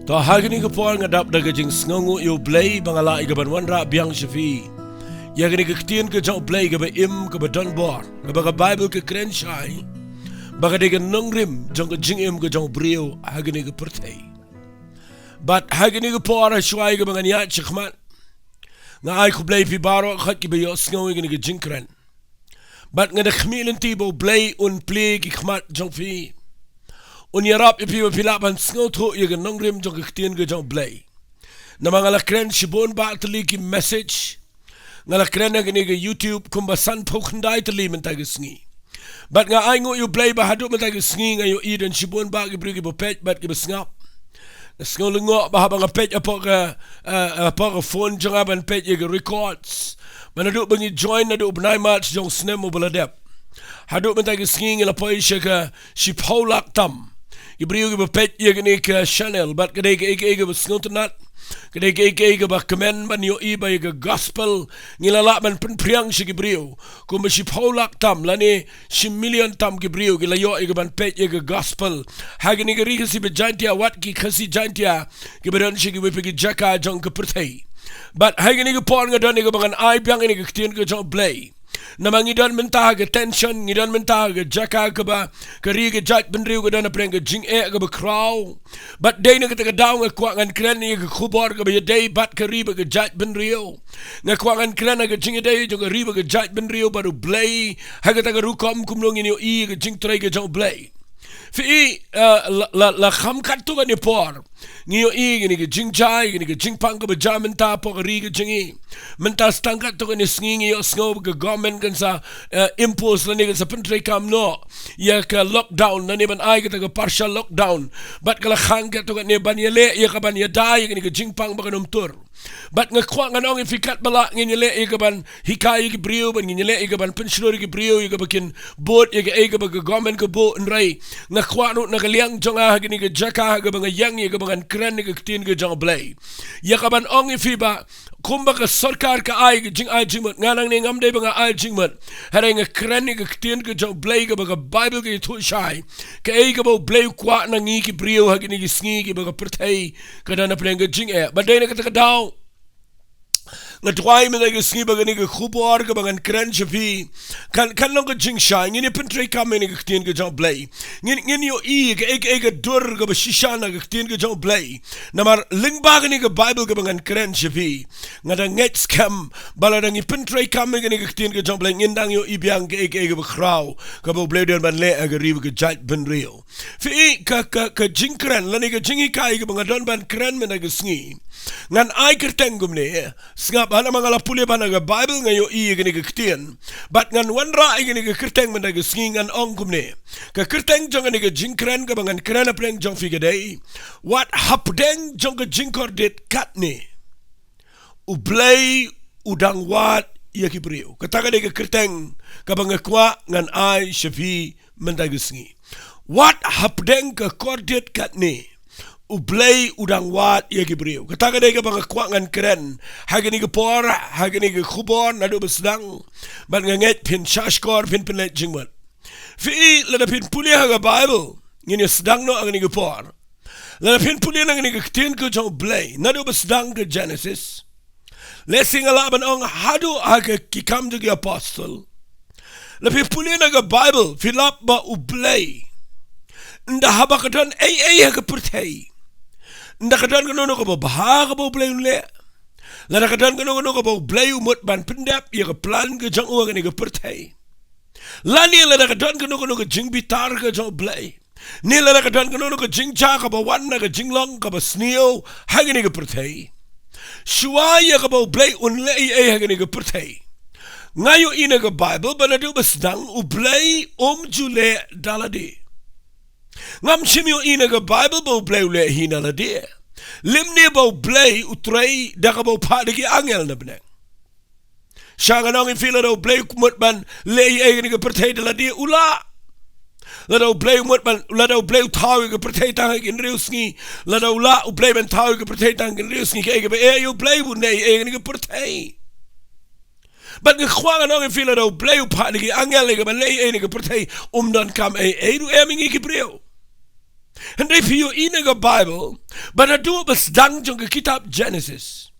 To hagini ka po ngadap daga jing sngongu yu Blei bangala igaban wanra biang shafi. Ya gini kektian ke jauh Blei ke ba im ke ba donbor ke ba Bible ke kren shai. Baga dega nongrim jong ke jing im ke jauh Briew hagini ke pertai. But hagini ke po ara shwai ke bangan yat shikmat. Nga ay ku Blei pi baro khat ki ba yo sngongu gini ke Jingkordit. But nga de khmilen tibo Blei un pleg ikmat jong fi. Unyarap ipi pilapan sngoto yaga nongrim jong kektian ke jong Blei. Na mga lakren shibon ba tali ki message. Nga lakren na gini ke YouTube kumbasan pokandai tali mentay sngi. But nga ay ngo yu Blei ba hadu mentay sngi nga yu idan shibon ba ki brigi pet bat ki basngap. Na sngolingo ba habang pet apo ka phone jong aban pet yaga records. Manadu bangi join na do benai match jong snem mo baladep. Hadu mentay sngi ngila poy siya ka shipolak tam. Briew ke pet ye gini ke channel but kadai ke ege besngotenat kadai ke ege ba komen ban yo i ba ye gospel ngilala ban penpriang si Briew ku mesi polak tam lani si million tam Briew ke layo ege ban pet ye gospel hagini ke ri si bejantia wat ki khasi jantia ke beron si ke wepegi jaka jong ke pertai but hagini ke pon ngadon ege bangan ai biang ini ke tien ke jong Blei na mangidan mentah ke tension ngidan mentah ke jaka ke ba keri ke jat benriu ke dana preng ke jing ke ba kraw but day na ke daw nga kwangan kren ni ke khubor ke ba day bat keri ba ke jat benriu nga kwangan kren ke jing day jo ke riba ke jat benriu baru Blei ha ke ta rukom kumlong ni i ke jing trai ke jong Blei fi la kham kat tu ni por ngiyo i gini ke jing chai gini ke jing pang ke bajam menta po ri ke jingi menta stangkat tu ni sngi yo snow ke government kan sa impose la ni kan sa pentrai kam no ya ke lockdown na ni ban ai ke ta partial lockdown but kala khang ke tu ni ban yele ya ka ban ya dai gini ke jing pang ba kanum tur but nga kwa nga nong ifikat bala nginyele ke ban hikai ke Briew ban nginyele ke ban pensionori ke Briew ke bakin boat ke ba ke government ke bo nrai nga kwa no na kaliang jonga gini ke jaka ke bang yang ke bang kren ke tin ke jong Blei ya ka ban ong ifiba kumba ka sarkar ka ai ke jing ai jingmot nganang ni ngamde bang ai jingmot hare nga kren ke tin ke jong Blei ke bang Bible ke tu shai ke ke bo Blei kwa na ngi ke Briew ha gini ke sngi ke bang pertai ke dana pleng ke jing but dai na ka daw nga twai me nage sngi bagani ke khupor ke bangan kren chafi kan long ke jing shai ngini pentrai kam ni ke tin ke jong Blei ngini yo i ke dur ke shishana ke tin ke jong Blei namar ling bagani ke Bible ke bangan kren chafi nga da nget scam baladang i pentrai kam ni ke tin ke jong Blei ngindang yo i biang ke bekraw ke bo Blei den ban le ke rive ke jat ben real fi ka Jingkren lani ke jingi kai ke bangadon ban kren me nage sngi ngan ai kertengum ne ngap ana mangala pule bana ga Bible ngayo i gini ke ktien but ngan wanra i gini ke kerteng mena ke ngan ongkum ne ke kerteng jong ni ke Jingkren ke bangan kren apreng jong fi gedai Wat Hapdeng jong ke Jingkordit Katne u Blei udang wat ia ki Briew kataga de ke kerteng ke bangan kwa ngan ai shafi mena ke Wat Hapdeng ke Jingkordit Katne u Blei udang wat ia ki Briew kataga de ke bang kwangan kren hagini ke por hagini ke khubor na do besdang ban nget pin shashkor pin let jingmat fi la da pin pulia ga Bible ngini sedang no agni ke por la da pin pulia ngini ke tin ke jong Blei na do besdang ke Genesis lesing ala ban ong hadu aga ki kam de apostle la pin pulia ga Bible filap ba u Blei nda habakaton ai ga pertai nda kadan kono ko bahag bo Blei le la kadan kono ko Blei umut ban pendap ye plan ke jang o ke pertai la ni la kadan kono ko jing bitar ke jang Blei ni la kadan kono ko jing cha ka ba wan na ke jing long ka ba sneo hagini ke pertai shwa ye ka bo Blei un le ai hagini ke pertai ngayo ina ke Bible banadu basdang u Blei jule dalade ngam simyo ina ke Bible bo Blei le hina la dia limni bo Blei utrai da ka bo padigi angel na beneng shanga nong infila do Blei kumut ban le ai ke pertai de la dia ula la do Blei kumut ban la do Blei tau ke pertai tang ke riusngi la do la u Blei ban tau ke pertai tang ke riusngi ke be you Blei bu nei ke pertai but ke khwanga nong infila do Blei padigi angel ke ban le ai ke pertai don kam ai du emingi ke Briew Hindi piyo ina ga Bible, bana do bas dang jong ka kitab Genesis.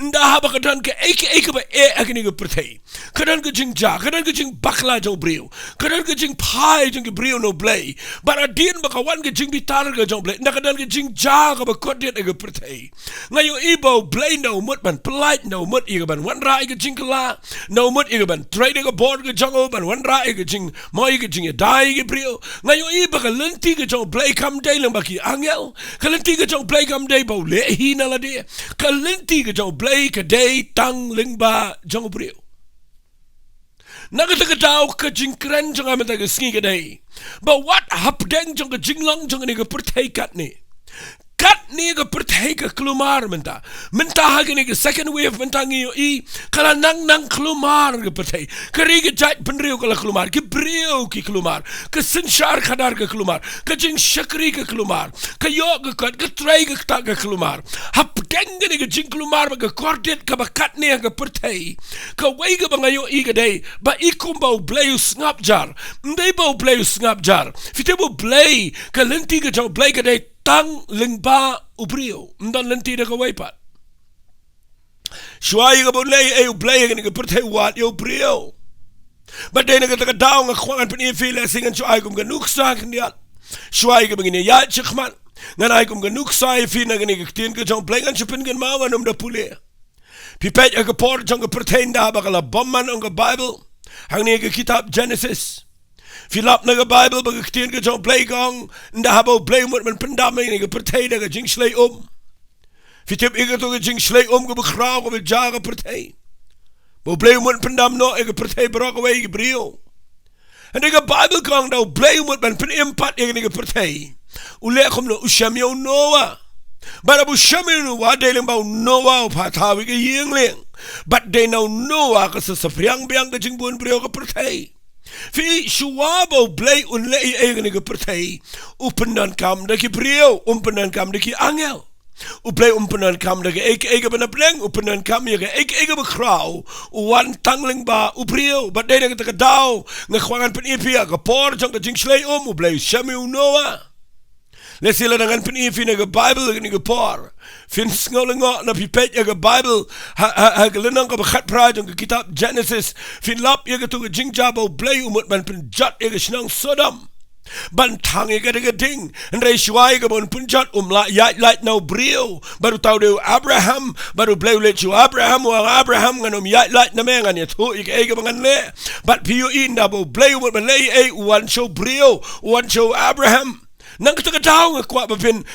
Nda haba kadan ka eke ba agni ga pertay. Kadan ka jing ja, kadan ka jing bakla jong Briew. Kadan ka jing pai jong Briew no Blei. Bana dien ba kawan ka jing bitar ga jong Blei. Nda kadan ka jing ja ka ba kodit ga pertay. Ngayon ibo Blei no mut ban polite no mut iga ban wan ra iga jing kala. No mut iga ban trade ga board ga jong ban wan ra iga jing mo iga jing dai ga Briew. Ngayon iba ka lenti ga jong Blei kam day lang baki angel. Kalenti ga jong Blei kam day ba lehi na la dia. Kalenti ga jong Blei ka day tang lingba jong Briew. Nagatagadaw ka Jingkren jong amin taga singi ka day. Ba Wat Hapdeng jong ka jinglang jong ni ka P.R.DIENGDOH Katne. Katne ka P.R.DIENGDOH ka klumar minta. Minta hagi ni ka second wave minta ngiyo kala nang klumar ka P.R.DIENGDOH. Kari ka jait penriyo kala klumar. Ki Briew ki klumar. Ka sinsyar kadar ka klumar. Ka jing syakri ka klumar. Ka yo ka kat. Ka tray ka tak ka klumar. Hapdeng ni ka jing klumar ba ka kordit ka ba Katne ka P.R.DIENGDOH. Ka way ka ba ngayon ka day. Ba ikum ba Blei ngap jar. Hindi ba Blei ngap jar. Fite ba Blei. Ka lenti ka jang Blei ka day. Tang lingba Briew. Ndan lenti da ka waypat. Shuay ka Blei Blei ka ni ka P.R.DIENGDOH wat yo Briew. But day na ka takadaw nga kwangan panifila singan shuay kum ganuksa kandiyan. Shuay ka bangin yat chikman. Nganay kum ganuksa ifina ka ni ka ktin ka jang Blei kan shupin kan mawan da puli. Pipet ka por jang ka P.R.DIENGDOH da bakala bomman ang ka Bible. Hang ni ka kitab Genesis. Filap na ka Bible baga ktin ka jong Blei kong nda habaw Blei mo man pandamay ni ka P.R.DIENGDOH ka jing slay Fitip ika to ka jing slay ka bakraw ka bilja ka P.R.DIENGDOH. Bo Blei mo man pandam no ka P.R.DIENGDOH barak away ka Briew. Hindi ka Bible kong daw Blei mo man panimpat ika ni ka P.R.DIENGDOH. Uli akom no usyamyaw Noah. But abu syamyaw Noah day lang baw Noah upatawi ka yingling. But day now Noah ka sa sapriang-biang ka jing buwan Briew ka P.R.DIENGDOH. Fi shuwabo Blei unlei eigen ke P.R.DIENGDOH upenan kam da ki Briew upenan kam da ki angel Blei upenan kam da ki eigen benableng upenan kam ye eigen bekrau wan tangling ba Briew but dei ka daw nga khwangan penipia ka por jong ka jing slay Blei shami Noah. Les sila dengan penifi na ka Bible ni ka por. Fin ngolingo na pipet ya ka Bible ha galinang ka bakhat pride ang kitab Genesis. Fin lap ya ka to ka jingjabo Blei umut man penjat ya ka sinang Sodom. Bantang ya ka ding. Andrei shuai ka bon penjat yat light now Briew. Baru tau deu Abraham. Baru Blei ulit shu Abraham wang Abraham nganom yat light na mengan ya tu ika ika mangan le. But piyo inda bo Blei umut man lei uwan show Briew uwan show Abraham. Nang katagadaw nga kwa ba pin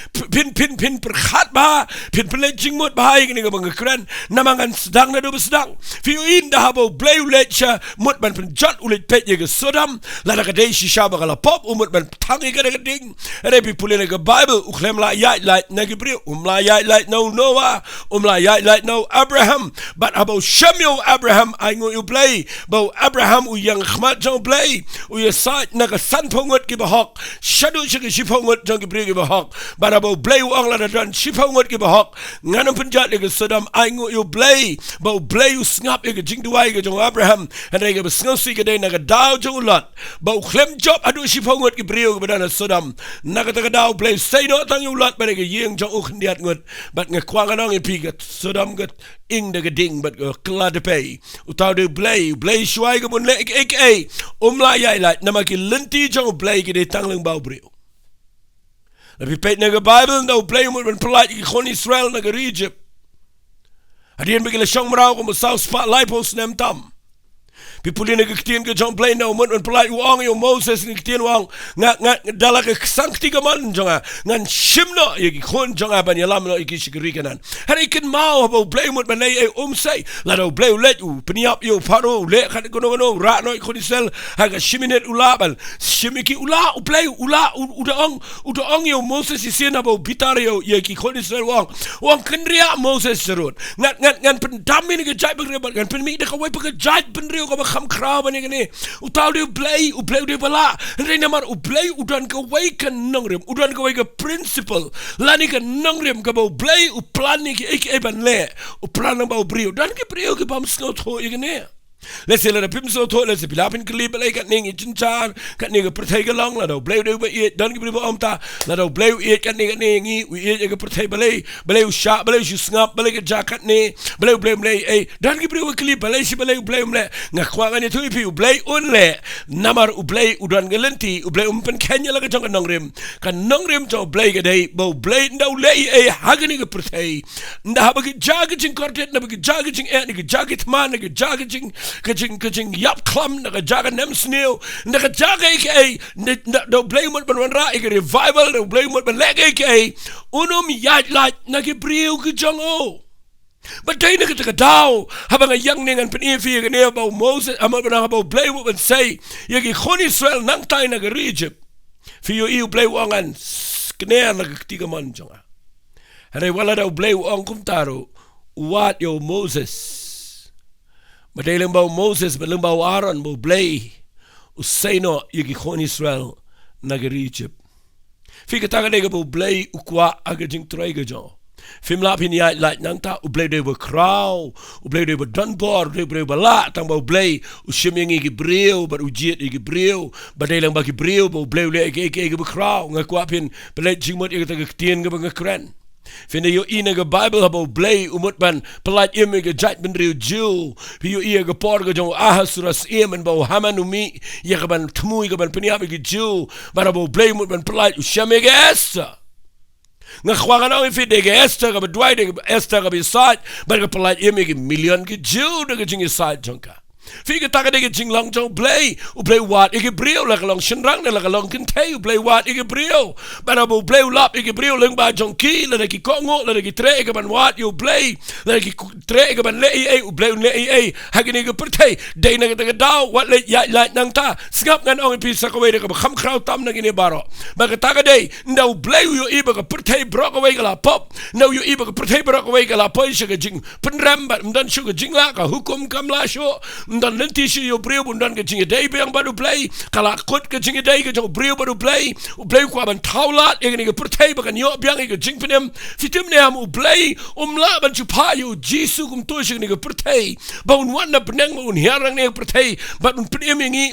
perkhat ba pin pelejing mut bahay kini ka mga kren namangan sedang na doba sedang fiyo inda habo Blei ulit siya mut man penjat ulit pet yaga Sodom lada kaday si siya bakala pop umut man tangi ka nagading repi puli na ka Bible uklem la yat light na Briew la yat light no Noah la yat light no Abraham but habo Shamyo Abraham ay ngu yu Blei bo Abraham uyang khmat jang Blei uyasat na ka sanpongot ki bahok shadu siya ki ngot jang ki Briew ki bahok bara bo Blei uang la dan shipa ngot ki bahok nganong penjat ke Sodom ay ngot yu Blei bo Blei usngap ke jing duai ke jong Abraham hanay ke besngsi ke day naga daw jong Lot bo klem job adu shipa ngot ki Briew ke badana Sodom naga taga daw Blei say do tang yu Lot bare ke yeng jong ukhndiat ngot bat nga kwanganong ipi ke Sodom ke ing daga ding bat ke kladepe utaw de Blei shuai ke mun le ek la yai lat namaki lenti jong Blei ke de tangling baw Briew. Nabi pet naga Bible na Blei mo man polite ki kon Israel naga Egypt. Adiyan bigla siyang maraw kung masaw spotlight post nem tam. Pipuli nagkaktiyan ka jong Blei na umut man polite uang yung Moses nagkaktiyan uang nga dala ka sankti ka man jong ngan shimno yung ikon jong banyalam no ikishikirikanan. Hari ikin mao habo Blei umut man ay umsay lado Blei ulet u peniap yung paro le kan kono ra no ikon Israel haga shiminet ulabal shimiki ula u Blei ula udaong yung Moses isiyan habo bitar yung ikon Israel uang kenria Moses serut ngan pendami nagkajay pagrebal ngan penmi nakaway pagkajay penrio ka kam kraban ni gani utaw de Blei de bala rei namar Blei udan ka way ka nangrem udan ka way ka principle lani ka nangrem ka ba Blei plan ni ki ban le plan ba Briew dan ki Briew ki bam snot ho igani Let's say la pim so to let's say pilapin klip Blei Katne chinchar Katne ga perthai ga long la do Blei do ba eat don gi ba omta la do Blei eat Katne ngi we eat ga perthai Blei usha Blei snap Blei ga Katne Blei ei don gi ba klip Blei si Blei mle nga kwa ga ni thui pi Blei un le namar Blei udon ga lenti Blei pen Kenya la ga jong nongrim jo Blei ga dei bo Blei ndau le ei hagani ga perthai nda ba ga Jingkordit na ba ga jing et ga jagit man ga jing kajing yap klam na jaga nem sneeuw na jaga ik do Blei moet ban ra ik revival do Blei moet ban leg ik yat light na ge Briew ge jongo but dai na ge daw habang a young ning an pen efi ge ne ba Moses am ban ba Blei moet ban say ye ge khon Israel nang tai na ge Egypt fi yo Blei wangan kner na ge tiga man jonga hare wala do Blei wang kum taro wat yo Moses Madalang bau Moses, madalang bau Aaron, bau Blei, usayno yagi khon Israel nagari Egypt. Fi kataga nega bau Blei ukwa aga jing tray ga jo. Fim la pin yai light nangta u Blei de ba kraw, u Blei de ba dunbor, u Blei ba la tang bau Blei u shimyang igi Briew, but u jiet igi Briew, madalang ba ki Briew bau Blei le igi ba kraw, ngakwa pin Blei jingmot igi taga ktien ga ba NONGKREN. Vind je in een Bijbel hebben Blei moet men pelaat iemand gejat ben Briew Jew. Je in een porge jong Ahasuras iemand bau Haman umi je gaan tmoei gaan peniabige Jew. Maar hebben Blei moet men pelaat ushamige Esther. Ngakwagan nou in de Esther hebben dwaai Esther hebben site maar je pelaat iemand miljoen Jew de jing site jonka. Fika taka de jing lang jong Blei u Blei wat ik Briew la lang shinrang la lang kentay u Blei wat ik Briew maar abo Blei lap ik Briew lang ba jong ki la ki kongo la ki tre ik ban wat u Blei la ki tre ik ban le u Blei le hagin ik pertay de na ga daw wat le ya la nang ta skap ngan ong pisa ko we de kham kraw tam na gini baro ba ka taka de no Blei u iba ka pertay bro ko we la pop no u iba ka pertay bro ko we la po shi ga jing penram ba mdan shu ga jing la ka hukum kam la sho dan lenti si yo Briew dan ke jinge dai bang baru Blei kala kot ke jinge dai ke jo Briew baru Blei kwa ban taulat e ke pertay ba kan yo biang ke jing penem fitim ne am Blei la ban chupa yo Jesu kum to shi ne ke pertay ba un wan na benang un herang ne pertay ba un penem ngi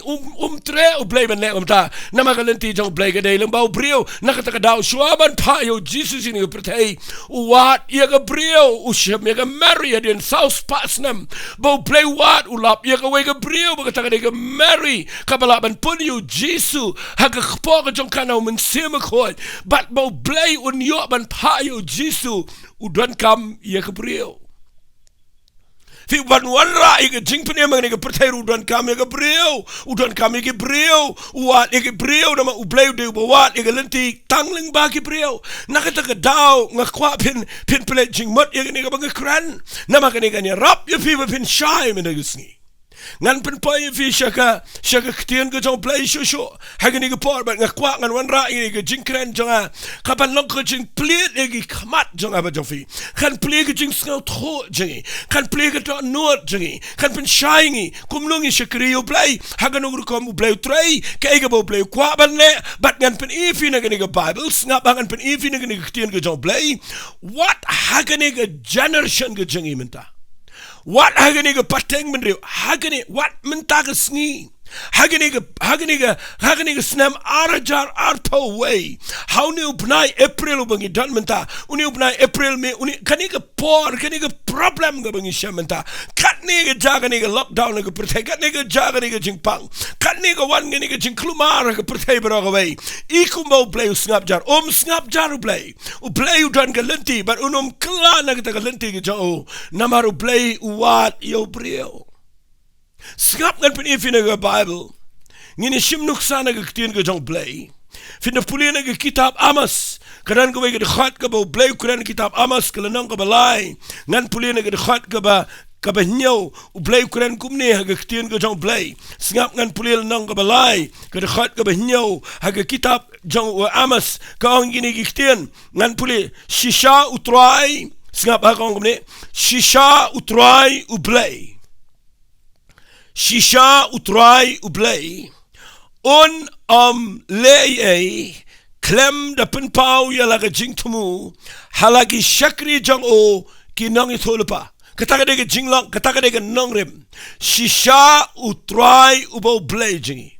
tre Blei ban le ta na ma ka lenti jo Blei ke dai lang ba Briew na ka ta daw shwa ban pa yo Jesu shi ne ke pertay wat ye ke Briew u shem ye ke Mary in South Pasnam ba Blei wat u lap ye ka we ka Briew ba ka ka Mary kabala ban pun you Jesu ha ka khpo ka jong kana men sema khot but ba Blei un yo ban pa you Jesu u don kam ye ka Briew fi ban wan ra ik jing pene mang ne ka pertay u don kam ye ka Briew u don kam ye ka Briew wat ye ka Briew na ma u Blei de ba wat ye ka lenti tangling ba ki Briew na ka ta ka daw nga kwa pin pele jing mot ye ne ka ba NONGKREN na ma ka ne ka ni rap ye fi ba pin shai me ne gisni ngan pen poy fi shaka ktien go jong Blei sho hagani go por ba ngakwa ngan wan ra ni go NONGKREN jonga kapan long ko jing pleet egi khamat jonga ba jofi kan pleet go jing skau tho jingi kan pleet go to no jingi kan pen shaingi kumlungi shakri yo Blei hagano go kom Blei trei ke ga bo Blei kwa ban le bat ngan pen ifi na go Bible ngap ngan pen ifi na go ktien go jong Blei what hagani go generation go jingi menta Wat hagani ga pateng menriu hagani wat mentaka sngi hagani ga snam arajar arpo way how ni upnai April bangi dan menta uni upnai April me uni kani ga por kani ga problem ga bangi shamenta katni ga jaga ni ga lockdown ga protect katni ga jaga ni ga jingpang katni ga wan ni ga jingklumar ga protect bro ga way ikumbo Blei snap jar u Blei u dan ga lenti but unum klana ga lenti ga jo namaru Blei wat yo Briew skap ngan pen ifi na ga Bible ngini shim nuksana ga ktien ga jong Blei fin na pulina ga kitab Amos kanan ga we ga khat ga bo Blei kuran kitab Amos kalanang ga balai ngan pulina ga khat ga ba kabahnyau u Blei kuran kumne ha ga ktien ga jong Blei skap ngan pulil nang ga balai ga khat ga bahnyau ha ga kitab jong Amos ka ngini ga ktien ngan puli shisha utrai skap ha kumne shisha utrai u Blei Shisha utrai u Blei on lei klem da penpau ya la jing tumu halagi shakri jang o kinang itolpa Katagade jinglang, katagade nongrem. Shisha utrai ubo blei jingi.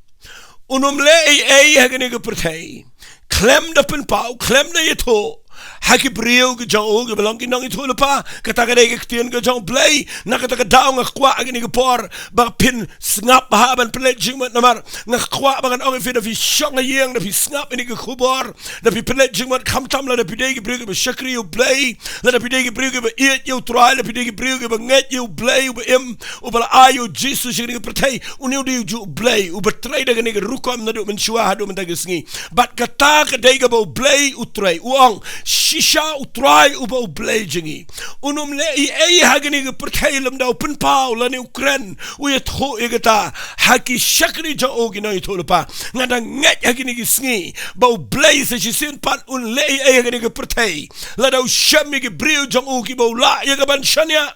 Unumle ei hagani ke pertai. Klem da pen pau, klem da yeto. Haki Briew ke jauh ke belong kinong itu lepa katagade ke ketian ke jauh Blei nak kata daung ngakwa agni ke por bang pin snap haban pelet jingmat namar ngakwa bangan orang fi da fi shong yang da fi snap ini ke kubor da fi pelet jingmat kam tam la da fi dei ke Briew ke shakri u Blei la da fi dei ke Briew ke eat you try la fi dei ke Briew ke nget you Blei u im u bala ayu Jesus shikri ke pertai uniu di ju Blei u betrai da ke rukom na du men shua hadu men tagi singi bat kata ke dei ke bo Blei utrai uang Shisha utrai uba Blei jingi. Unum le ei hagani ke perthailam da open pau la NONGKREN uyat ho egata haki shakri ja ogi na itolpa ngada nget hagani ke sngi ba Blei se sin pat un le ei hagani ke perthai la da shami ke Briew jang ogi ba la ye ban shania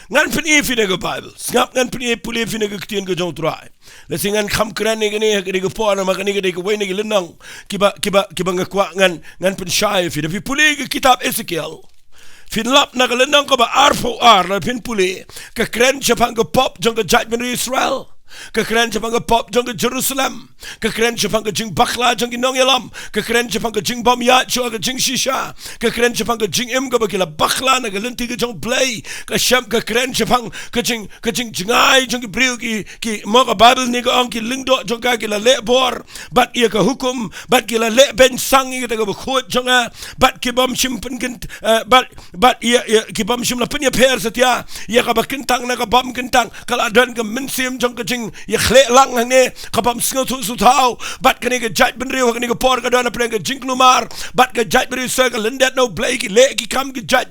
ngan peni fi de Bible ngap ngan peni puli fi de ktien ke jong trai lesingan kham kran ni gani ke po na magani ke we ni lenang kiba ngakwa ngan pen shai fi de puli ke kitab Ezekiel fin lap na lenang ko ba arfo na pin puli ke kren chapang ke pop jong ke judgment Israel kekeren Jepang ke pop jong ke Jerusalem kekeren Jepang ke jing bakla jong ke nongyelam kekeren Jepang ke jing bom ya cho ke jing shisha kekeren Jepang ke jing im ke bakila bakla na ke lenti ke jong Blei ke sham kekeren Jepang ke jing jingai jong ke Briew ki mo ke Bible ni ke ong ki lingdo jong ka la le bor bat ia ke hukum bat ki la le ben sang ke ke khot jong bat ki bom shim pen bat ia ki bom shim la pen ya per setia ia ka bakentang na ka bom kentang kala dan ke mensim jong ke ya khle lang ne kapam singo tu tau bat kene ke jaj benriu kene ke por ka dana preng ke jinklumar bat ke jaj benriu se ke lendet no Blei ki le ki kam ke jaj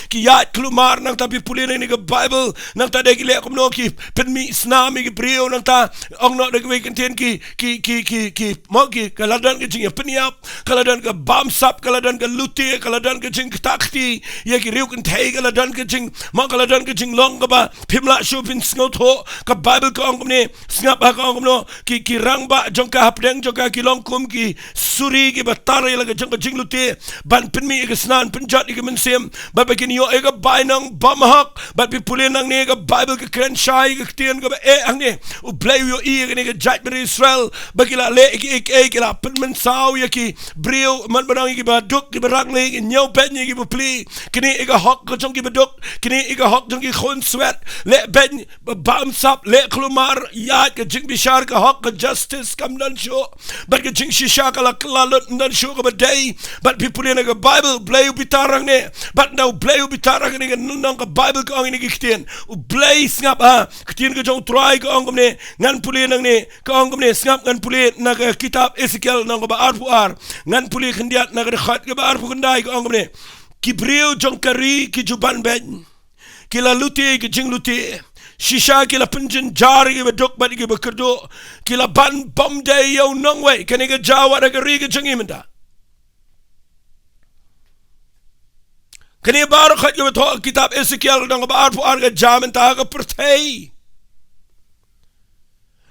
ki ya klumar nang tapi puli ne ke Bible nang ta de ki le kom no ki pen mi snami ke Briew nang ta ong no de ke kentien ki mo ki kaladan ke jing peniap kaladan ke bamsap kaladan ke luti kaladan ke jing takti ya ki riu ken thai kaladan ke jing mo kaladan ke jing long ka ba pimla shu pin singo tho ka Bible ko ni sngap ha ko no ki rangba jong ka Hapdeng jong ka kilong kum ki suri ki batare la jong ka jingluti ban pen mi ke snan pen jat ki mensem ba ba kin yo e ka bainang bamhak ba pi pulen nang ne ka Bible ke kren shai ke tien ka e ang ne u Blei yo i ke ne ka jat ber Israel ba ki la le ki la pen men saw ya ki Briew man barang ki ba duk ki barang le ki nyau ben ki bu pli kini e ka hok ka jong ki baduk kini e ka hok jong ki khon sweat le ben bam sap le klumar ya ke jing bishar ka hak ke justice kam dan show but ke jing shisha ka la klalut dan show ka day but people in the Bible Blei bitarang ne but now Blei bitarang ne nang ka Bible ka ang ni kitien u Blei ngap ha kitien ke jong try ka ang ne ngan puli nang ne ka ang ne ngap ngan puli na ka kitab Ezekiel nang ba arpuar ngan puli khendiat na ka khat ka ba arpu khandai ka ang ne ki Briew jong kari ki juban ben ki la luti ki jing luti shisha kila penjen jari ke bedok bat ke bekerdo kila ban bom day yo nongwe kene ke jawa da ke ri ke jengi menda kene baru khat ke beto kitab Ezekiel dang ba arpu ar ke jam ta ke perthai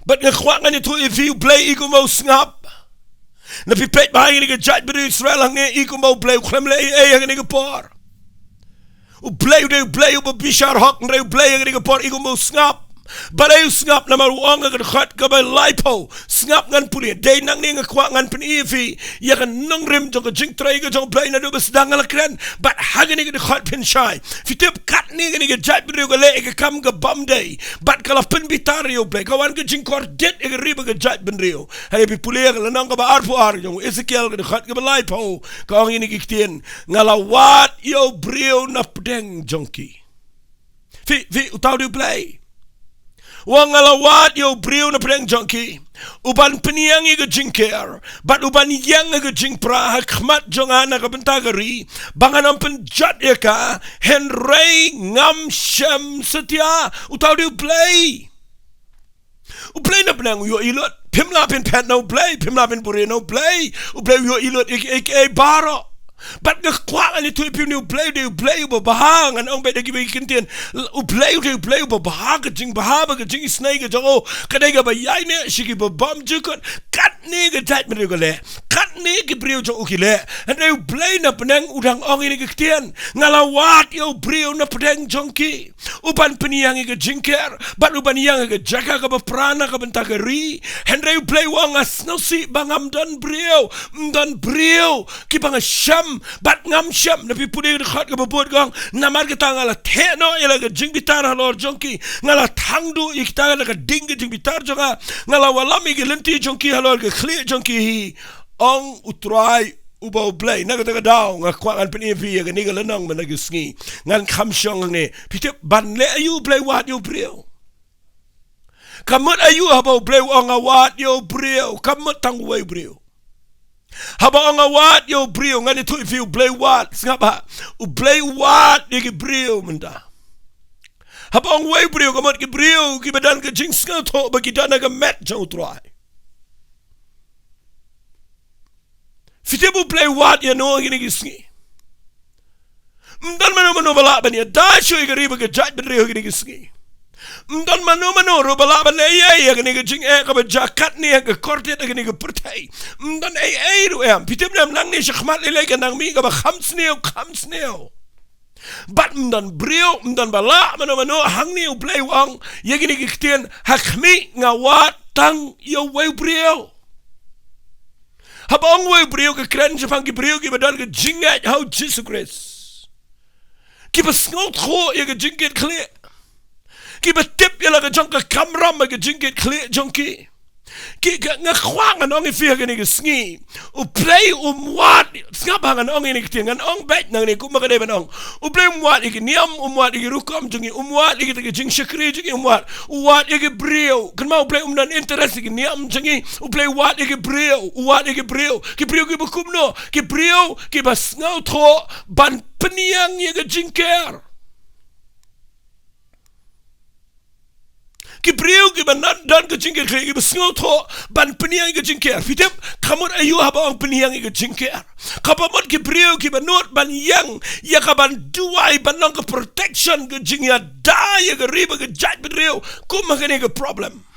bat nge khwangan itu if you Blei iku mau ngap na pi pet ba nge ke jaj ber Israel nge iku mau Blei khremle nge ke por u Blei u bishar hok nre u Blei nge ke por iku mau ngap Balay ngap na maruang ang khat ka ba laipo ngap ngan puli day nang ni ngakwa ngan penifi ya kan nang rim jong jing tray ga jong Blei na do bas dangal kren but hagani ga khat pen shai fitip kat ni ga jat Briew ga le ga kam ga bam day but kala pen bitario Blei ka wan ga Jingkordit ga riba ga jat Briew hay bi puli ga nang ga ba arpo ar jong Ezekiel ga khat ga ba laipo ka ang ni giktien ngala wat yo Briew na Hapdeng jongki fi utaw du Blei wang alawat yo Briew na Hapdeng jongki uban peniang iga jingker bat uban yang iga jingpra khmat jonga na kabentagari bangan penjat eka henry ngam shem setia utaw du Blei u Blei na Hapdeng yo ilot pimla pin pet no Blei pimla pin buri no Blei u Blei yo ilot ik baro but ngakwa ani tu pi ni Blei ba bahang an ong be de gi kintien u Blei ba bahag jing bahaba ga jing snake ga jo kadai ga ba yai ne shigi ba bam jukot kat ni ga tat mi ga le kat Katne ki Briew jong ukile. Andrei Blei na peneng udang ong ini kektian. Ngalawat yo Briew na peneng jongki. Uban peniang ke jingker. Bat uban yang ke jaga ke beprana ke bentakeri. Andrei Blei wang asnosi bangam dan Briew. Dan Briew ki bang syam. Bat ngam syam. Nabi pudi dekat ke bebut gong. Namar kita ngala tekno ila ke jing bitar halor jongki. Ngala tangdu ikta ngala ke ding ke jing bitar jonga. Ngala walami ke lenti jongki halor ke kli jongki hi. Ong utrai ubau Blei naga taga daw nga kwangan penipi ya ganiga lanang managisngi ngan kamsyong ni pitip banle ayu Blei wat yo Briew kamut ayu habau Blei nga wat yo Briew kamut tangway Briew habau nga wat yo Briew ngani tu ifi Blei wat ngapa Blei wat ni Briew menda habau ngway Briew kamut ki Briew ki badan ke jing snga to bagi dana ke met jang utrai Fitebu Blei wat ya no gini gisngi. Mdan mano balak bani da shu igari baga jaj Briew gini gisngi. Mdan mano ro balak bani ya gini ke jing ka baja Katne ke Jingkordit gini ke pertai. Mdan ru am fiteb nam lang ni shkhmat lele ke nang mi ka ba khamsneo. Bat mdan Briew mdan balak mano hang ni Blei wang ya gini ke ktien hakmi ngawat tang yo we Briew. Habang way Briew ke kren sepang ki Briew ki badan ke jingat how Jesus Christ. Ki besngot kho ye ke jingket kle. Ki betip ye la ke jong ke kamram ke jingket kle jongki. Ki ngakwang anong ifia ke ni ke sngi. U Blei wat ngabang anong ini ke ngan ong bet nang ni ku makade banong. U Blei wat ke niam wat ke rukam jongi wat ke jing shakri jongi wat ke Briew kan mau Blei dan interest ke niam jongi u Blei wat ke Briew ki Briew ke bukumno ki Briew ki bas ngau tho ban peniang ye ke jingker ki Briew ki banan dan ke jingker ki besngo tho ban peniang ke jingker fitep kamut ayu haba ang peniang ke jingker kapamot ki Briew ki banut ban yang ya ka ban duai banang ke protection ke jingya da ya ke riba ke jaj Briew ku makane ke problem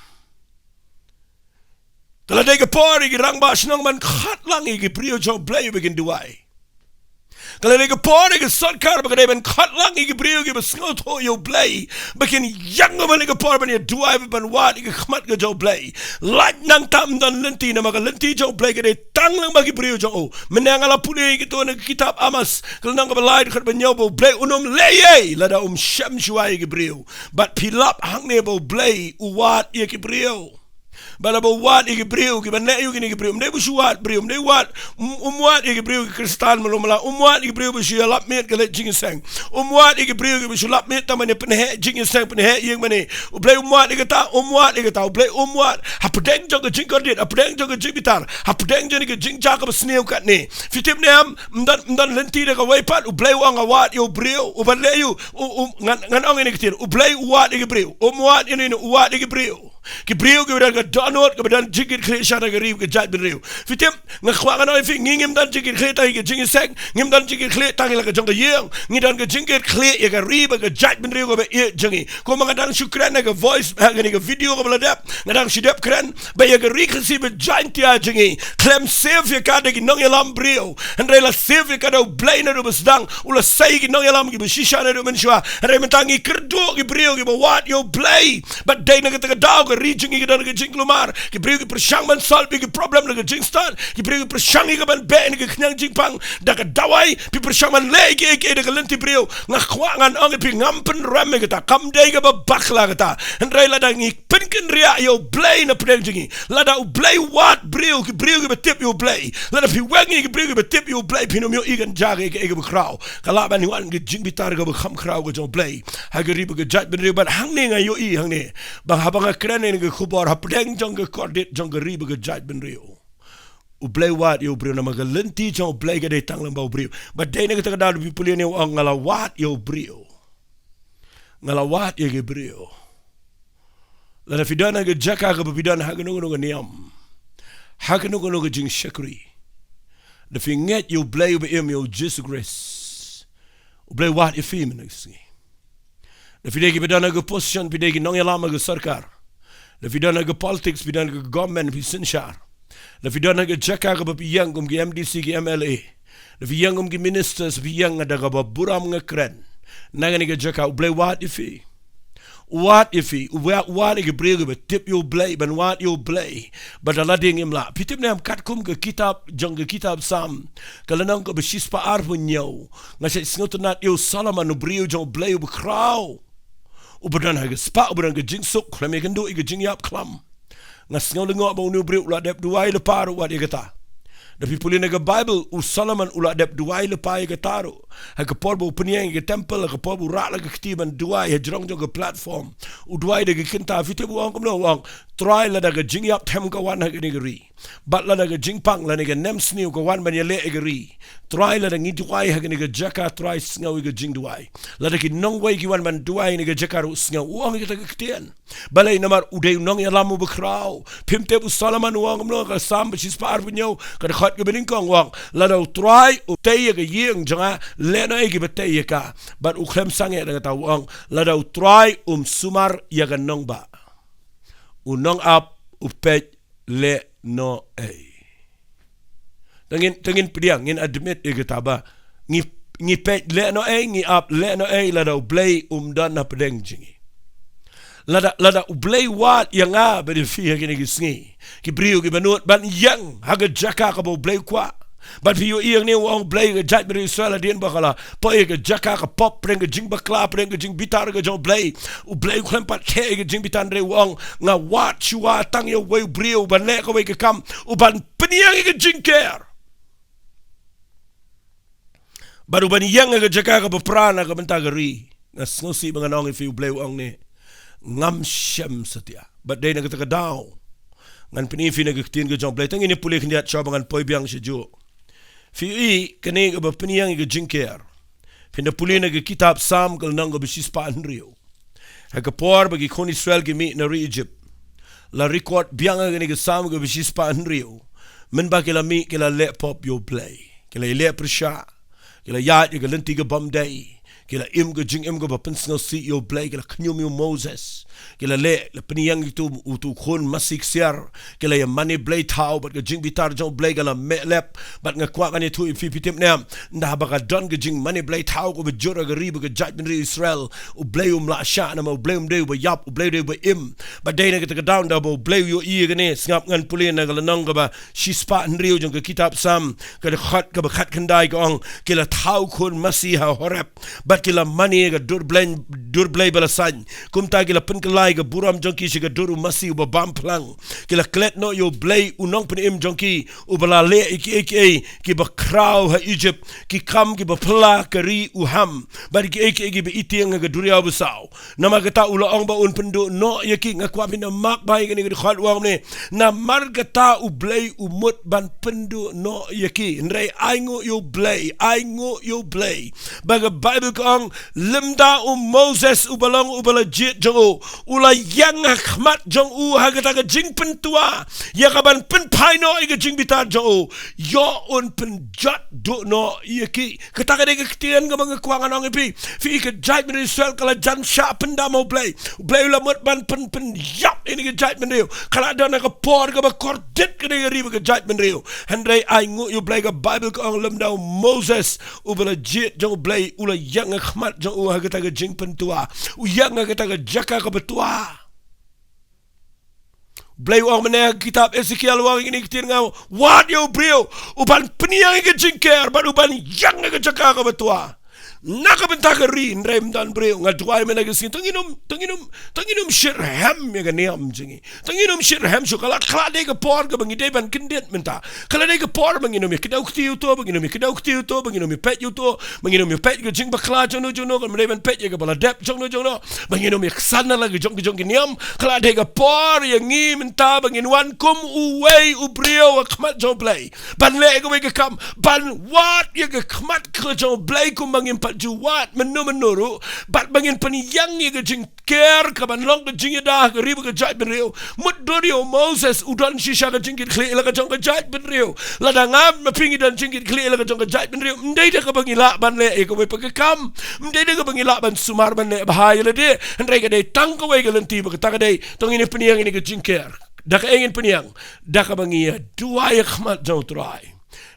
tala dai ke pori ki rang ba snang man khat lang ki Briew jo Blei begin duai kalau dia kepor, dia sarkar berkata ben katlang igi Briew igi besngot ho yo Blei, bakin yang mana dia kepor ben dia dua ben wat igi khmat ke jo Blei, laj nang tam dan lenti nama ke lenti jo Blei ke dia tang lang bagi Briew jo, menang ala puli gitu na kitab Amas, kalau nang kebelai dekat ben bo Blei unum leye, lada syam shuai igi Briew, bat pilap hang ne bo Blei uwat igi Briew. Bala bo wat igi Briew ki banne yu gini Briew mne bu shuat Briew mne wat wat igi Briew ki kristal malumala wat igi Briew bu shulap met ke jing sang wat igi Briew ki bu shulap met tamane penhe jing sang penhe yeng mane Blei wat igi ta Blei wat Hapdeng jong ke Jingkordit Hapdeng jong ke jing bitar Hapdeng jong ke jing jaka besneu Katne fitip nem mdan lenti de ka waipat Blei wang wat yo Briew ban le yu ngan ong ini ketir Blei wat igi Briew wat ini wat igi Briew ki Briew ki badan ke donot ke badan jingkit kle shara ke rib ke jaj Briew fitim ngakwangan oi fi ngim dan jingkit kle tai ke jing sek ngim dan jingkit kle tangi la ke jong ke yeng ngidan ke jingkit kle ye ke rib ke jaj Briew ke be jingi ko mangadang shukran ke voice ngani ke video ke beladap ngadang shidap kren be ye ke rikasi be jantia jingi klem save ye ka de ki nong yalam Briew andre la save ye ka de Blei na do besdang ula sai ki nong yalam ki be shisha na do menshwa andre mentangi kerdo ki Briew ki be wat yo Blei but dai na ke daw region ki dan ke jing lumar ki Briew ki persang man solve ki problem na ke jing stan ki Briew ki persang ki ban ben ki knyang jing pang da ka dawai pi persang man le ki de ke lenti Briew ngakwangan ong pi ngampen ram ke ta kam dai ke bakla ke ta ndrai la dang ik pinken ria yo Blei na preng jingi la da Blei wat Briew ki betip yo Blei la da pi wengi ki Briew ki betip yo Blei pi no yo igen jage ke be kraw kala ban ni wan ki jing bitar ke be kham kraw ke jo Blei ha ke ribe ke jaj ben ban hang ne nga yo I hang ne bang habang kren ni ke khubor Hapdeng Jingkordit jong ke ribe ke jaj Briew Blei wat yo Briew nama ke lenti jong Blei ke de tang lang bau Briew but dai ne ke ta da bi puli ne ngala wat yo Briew ye ke Briew la fidana ke jaka ke bidana ha ke no ke niam ha ke no ke jing shakri de finget yo Blei be em yo Jesus Christ Blei wat ye fim ne singi de fidege bidana ke position fidege nong yalama ke sarkar de fidana ke politics fidana ke government fi sinshar La fidana ga jaka ga bapiyang kum gi MDC gi MLA. La fiyang kum gi ministers fiyang ada ga buram ngkren. Nanga ni ga jaka Blei wat ifi. Wat ifi wat ge Briew ge tip yo Blei ban wat yo Blei. Badala ding imla. Pitip na am kat kum ge kitab jong ge kitab sam. Kalanang ko besis pa arpun yo. Ngasa sngotunat yo Solomon no Briew jong Blei bu kraw. Ubadan ha ge spa ubadan ge jingsuk klame kendo ge jingyap klam. Ngas ngau lengo ba unu Briew la dep duai le paru wat ye kata. Tapi pulih naga Bible u Solomon ula dep duai le pai ke taru. Ha ke porbo peniang ke temple ke porbo rak la ke ketiban duai ha jrong jong ke platform. U duai de ke kinta fite bu ang komno wang try la daga jing yap tem ka wan ha ke negeri. Bat la daga jing pang la nega nem sniu ka wan ban ye le egeri. Try la ngi duai ha ke nega jaka try ngau ke jing duai. La daga nong wai ki wan ban duai nega jaka ru ngau uang ke ta ke ketian. Balai namar udai nong ya lamu bekrau. Pimte bu Solomon uang komno ka sam besis par punyau ka ke beningkong wang la dau try u tei ke yeng janga le na ke betei ka bat u klem sange da ta wang la dau try sumar ya ga nong ba u nong up u pet le no tengin pediang ngin admit ke ta ba ngi pet le no ngi up le no la dau Blei dan na pedeng jingi lada Blei wat yang beri fi hagini gisngi ki Briew ki banut ban yang haga jaka ka Blei kwa ban fi yo yang ni wong Blei ga jat beri Israel dien bakala po ga jaka ka pop preng ga jing bakla preng ga jing bitar ga jong Blei u Blei klempat ke ga jing bitan re wong nga wat chua tang yo we Briew ban le ka we ka kam u ban peniang ga jing ker baru ban yang ga jaka ka prana ka bentagari ngas ngosi banganong fi Blei wong ni ngam syam setia but day na kita daw ngan pinifi na gaktin ga jong Blei tang ini pulih ndiat siya bangan poy biang si jo fi kani ga piniang ga jingker pinda pulih na kitab sam kal nang ga bisis pa Briew ha ka por bagi kon Israel gi mi na Egypt la record biang ga ni ga sam ga bisis pa Briew men ba kila mi kila le pop yo Blei kila le presha kila ya ga lenti ga bam day kila ga jing ga ba pensngal si yo Blei kila knyum yo Moses kila le peniang itu utu khun masik siar kila ya mani Blei tau bat ga jing bitar jong Blei kala lep bat nga kwa kan itu fi pitim nam nda ba ga don ga jing mani Blei tau ko ba jura ga riba ga jat ben Israel u Blei la sha na mo Blei de ba yap u Blei de ba ba de na ga down da bo Blei yo ga ne ngap ngan pulin na ga nang ga ba shispa Briew jong ga kitab sam ga khat ga ba khat khandai ga ong kila tau khun masiha horep kila mani ga dur Blei balasan kumta kila penkelai ga buram jongki si ga dur masi uba bamplang kila klet no yo Blei unong penim jongki ubala le iki ki ba kraw ha Egypt ki kam ki ba pla kari uham bari ki iki ba itiang ga duria busau nama kata ula ong ba un pendu no yaki ngakwa pina mak bai ga ni ga khat wang ne na mar kata u Blei umut ban pendu no yaki ndrai aingo yo Blei baga Bible kong limda Moses ubalong ubalajit jong ula yang khmat jong hagata ga jing pentua ya kaban pen paino ga jing bitar jong yo un pen jat do no yaki kata ga de ketian ga mga kwangan ong ipi fi ka jait men Israel kala jan sha pendamo Blei la mot ban pen yap ini ga jait men reu kala da na ga por ga ba kordit ga de riba ga jait men reu handrai ai ngu yo Blei ga Bible kong limda Moses ubalajit jong Blei ula yang khmat jong hagata ga jing pentua yang hagata ga jaka ka betua Blei wang mana kitab Ezekiel wang ini kitin ngau wat yo Briew uban peniang ga jingker ban uban yang ga jaka ka betua nakabentagari nrem dan Briew ngadwai menagisin tanginum shirham ya ganiam jingi tanginum shirham so kala de ga por ga bangide ban kindet menta kala de ga por banginum ya kidaukti uto banginum ya pet uto banginum ya pet ga jing bakla jono ga mreban pet ya ga bala dep jono banginum ya sana la ga jong giniam kala de ga por ya ngi menta bangin wan kum uwei u Briew akmat jo Blei ban le ga we ga kam ban wat ya ga kmat ka jo Blei kum bangin juwat menuru bat bangin peniyang ye gajing ker kaban long gajing dah ribu gajat Briew mut dorio Moses udan shisha gajing kli la gajong gajat Briew ladangam mapingi dan jingit kli la gajong gajat Briew ndai de ka bangila ban le e ko we pagkam ndai de ka bangila ban sumar ban le bahaya le de ndai ga de tang ko we ga lenti ba ta ga de tong ini peniyang ini gajing ker Daka ingin peniang, daka bangi dua khmat jong try.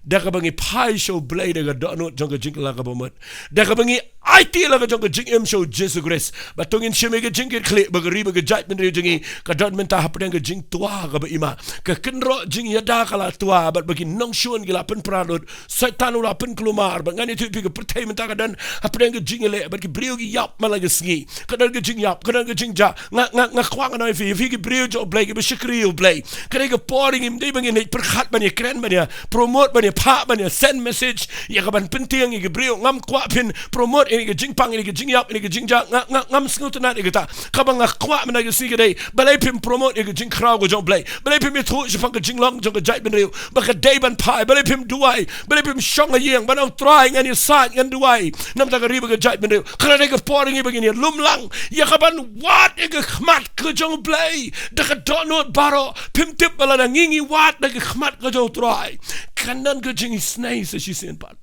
Daka bangi pai show Blei daga donut jong jing la ka bomot. Daka bangi IT la ka jong jing em show Jesus Grace. Batungin sheme ka jing kle bagari baga jat men jingi ka don menta hapdeng ka jing tua ka ba ima. Ka kenro jing yada kala tua bat bagi nong shun gila pen pradot. Satan ula pen kelumar bat ngani tu pi ka pertai menta ka dan hapdeng ka jing le bat ki Briew ki yap malaga sngi. Ka dan ka jing yap, ka dan ka jing ja. Nga kwang na fi ki Briew jo Blei ki besikri jo Blei. Ka ka pouring him dei bangin perkhat ban kren ban promote ban pa ban send message ya ka ban penting ki Briew ngam kwa pin promote ini ke jing pang ini ke jing yap ini ke jing ja ngam sngut na ni kata ka bang kwa man ga si dei balai pin promote ini ke jing kraw go jong Blei balai pin mi thu je pang ke jing long jong ke jai ben riu ba ka dei ban pai balai pin duai balai pin shong a yeng ban try ngani sa ngan duai nam ta ka ri ba ke jai ben riu kala dei ka pouring i begini lum lang ya ka ban wat ke khmat ke jong Blei da ka donut baro pim tip bala ngingi wat da ke khmat ke jong try kandan ke jing snai se si sen pat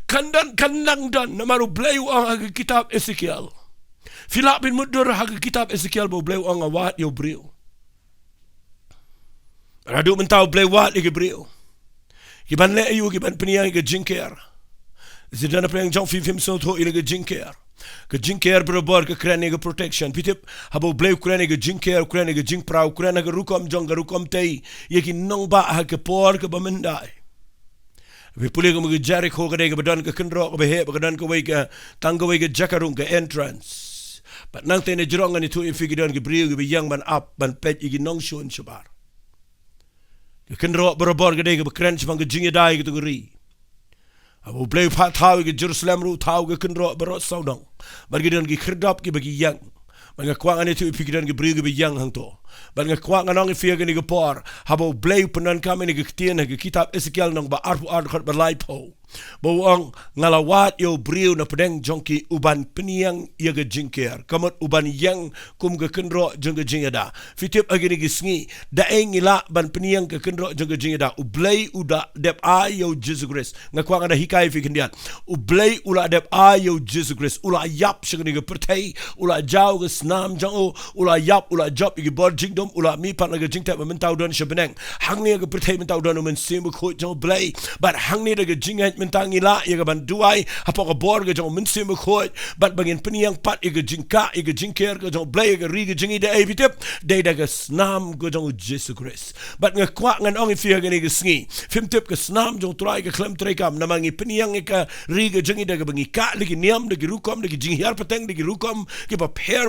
kandan dan namaru Blei ang hag kitab Ezekiel Filapin mudur hag kitab Ezekiel bo Blei ang wat yo Briew radu mentau Blei wat ke Briew kiban le ayu kiban peniang ke jingker zidana preng jong fim so tho ile ke jingker berobor ke kren ke protection pitip habo Blei kren ke jingker kren ke jingprau kren ke rukom jong ke rukom tei yeki nong ba hag ke por ke bamendai we puli ko mga Jericho ka ke badan ka kenro ka behe ka dan ka way ka tangga way ka jakarung ka entrance but nang tene jirong ani tu ifigidon ke Briew ke biyang man up ban pet igi nong shun shabar ka kenro berobor ka ke kren chang ka jingedai ka tuguri abo Blei pat tau ke Jerusalem ru tau ka kenro berot saudang bargidon ki khrdap ki bagi yang Banga kwang ani tu ipikiran ke Briew ke biyang hang to. Banga kwang anong ifia ke ni ke por. Habo Blei penan kami ni ke ketien ke kitab Ezekiel nang ba arpu khat balai po. Bawang ngalawat yo Briew na pedeng jongki uban peniang ia ke jingker. Kamot uban yang kum ke kenro jong ke jingada. Fitip agi ni ke sngi. Daeng ila ban peniang ke kenro jong ke jingada. Blei uda dep ai yo Jesus Grace. Ngakwang ada hikai fikendian. Blei ula dep ai yo Jesus Grace. Ula yap sing ni ke pertai. Ula jau ke snam jang ula yap ula job igi bor jingdom ula mi pat ke jingtap mentau don shebeneng. Hang ni ke pertai mentau don men sim ko jong Blei. But hang ni ke jingat mentang ila ia ke ban duai apa ke bor ke jong men sim ko but bangin peniang pat igi jingka igi jingker ke jong Blei ke ri ke jingi de evitip de ke snam ke jong Jesus Grace. But ngakwa ngan ong ifia ke ni ke sngi. Fim tip ke snam jong try ke klem trekam namangi peniang ke ri ke jingi de ke bangi ka lagi niam de ke rukom de ke jingi har pateng de ke rukom ke ba per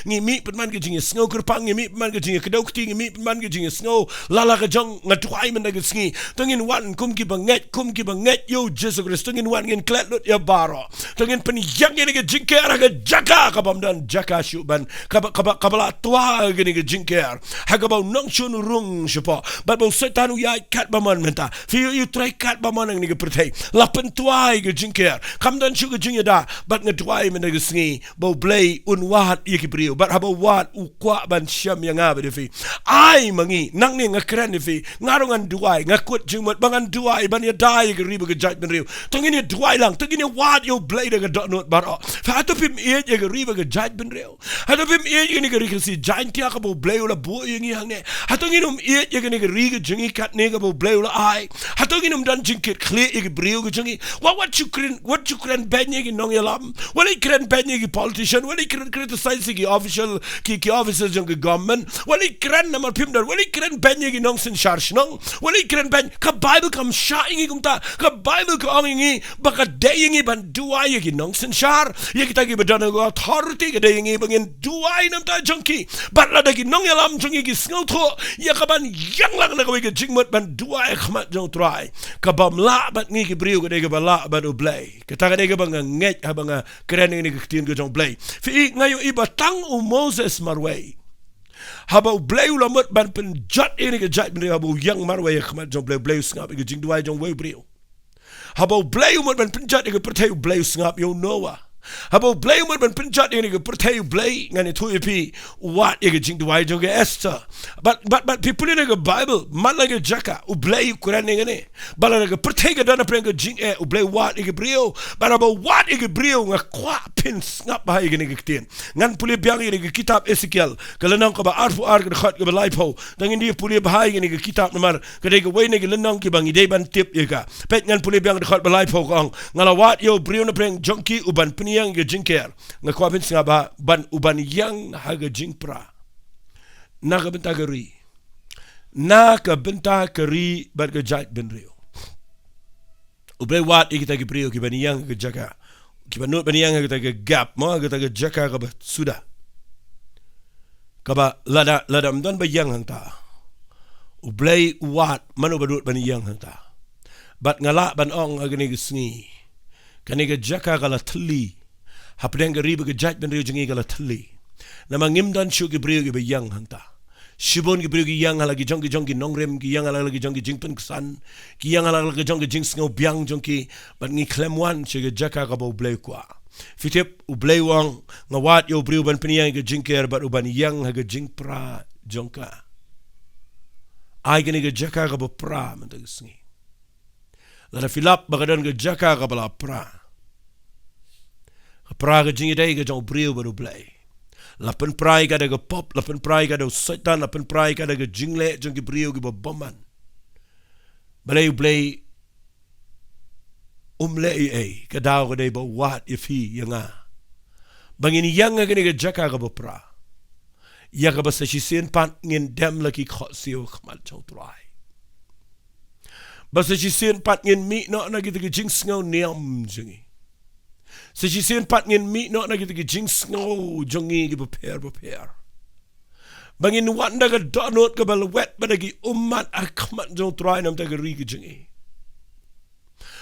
ngi mi man ke jingi snow kerpang ngi mi man ke jingi kedokti ngi mi man ke jingi snow lala ke jong ngatuai man ke sngi tungin wan kum ki banget yo Jesus Christ tungin wan ngin klet lut ya baro tungin pen yang ni ke jingker ke jaka kabam dan jaka syuban kabala tua ke ni ke jingker hagabau nong shun rung sapa but bo setanu ya kat baman menta fi you try kat baman ni ke pertai lapen tuai ke jingker kam dan shu ke jingeda but ngatuai man ke sngi bo Blei unwat ye ki Briew but habo wat ukwa ban syam yang ngabe de fi ai mangi nang ni ngakren de fi ngarongan duai ngakut jingmot bangan duai ban ya dai ke riba ke jat ben riu tongini duai lang tongini wat yo Blei de ke donut baro fa atopim ye ke riba ke jat ben riu atopim ye ni ke ri si jain tia ka bo Blei la bu yingi hang ne hatonginum ye ke ni ke ri ke jingi kat ne ke bo Blei la ai hatonginum dan jingkit kle ye ke Briew ke jingi what you kren ben ye ke nong yalam what you kren ben ye ke politician what you kren criticize ki official ki officers jong government wali kren namar pimdar wali kren benye ki nong sin charge nong wali kren ben ka Bible kam shaingi kumta ka Bible ka ongi baka deyingi ban duai ki nong sin char ye kita ki badana go authority ka deyingi bangin duai nam ta jongki batla da ki nong yalam jongi ki snotho ye ka ban yang lang na ka ki jingmot ban duai khmat jong try ka bam la bat ngi ki Briew ka de ka bala ban Blei ka ta ka de ka bang nget ha bang kren ni ki tin ka jong Blei fi ngayo iba tang Moses marway haba Blei ulamot ban pen jat ini ke jat ni haba yang marway khmat jong Blei ngap ke jing duai jong we Briew haba Blei umot ban pen jat ke pertai Blei ngap yo Noah Habo Blei man pinjat ini ke pertai Blei ngani tu ipi wat ye jing duai joge Esther. But people in the Bible man lagi jaka u Blei Quran ngani. Bala lagi pertai ke dana preng ke jing u Blei wat ye Briew. But abo wat ye Briew ngakwa pins ngap bahai gini ke tien. Ngan puli biang ini ke kitab Ezekiel. Kelenang ke ba arfu ar ke khat ke ba laipo. Tangin dia puli bahai gini ke kitab nomor kedai ke wei ni ke lenang ke bang idei ban tip ye ka. Pet ngan puli biang ke khat ba laipo kong ngala wat yo Briew na preng jongki uban yang ke jingker ngakwapin singa ba ban uban yang haga jingpra naga benta keri ban ke jait benrio ublei wat ikita ke Briew ki ban yang ke jaka ki banut ban yang ke gap mo ke jaka ka sudah ka ba lada mdan ba yang hangta ublei wat manu badut ban yang hangta bat ngala ban ong agni gisngi kaniga jaka kala tli Hapdeng riba ke jat ben Briew jengi kala tli nama ngimdan shu ke Briew ke yang hanta shibon ke Briew ke yang lagi jongki nongrem ke yang lagi jongki jingpen ksan ke yang lagi jongki jing sngo biang jongki ban ngi klemwan che ke jaka ka bo Blei kwa fitip u Blei wang ngawat yo Briew ban peniang ke jingker bat uban yang ha ke jingpra jongka ai ke jaka ka bo pra mentegisngi lada filap bagadan ke jaka ka bala pra Praga jingi dai ke jong Briew baru Blei. Lapan prai ka daga pop, lapan prai ka daga setan, lapan prai ka daga jingle jong ki Briew ki boman. Blei umlei ka daw ka dai ba wat ifi yanga. Bangin yanga ka ni ka jaka ka ba pra. Ya ka ba sa shisien pan ngin dem laki khot siyo khamal jong trai. Basa shisien pan ngin mi no na kita ki jing sngaw niam jingi. So she said pat ngin mi no na kita ki jing snow jongi ki prepare. Bangin wanda ka donut ka bal wet badagi umat akmat jong try nam ta ka ri ki jingi.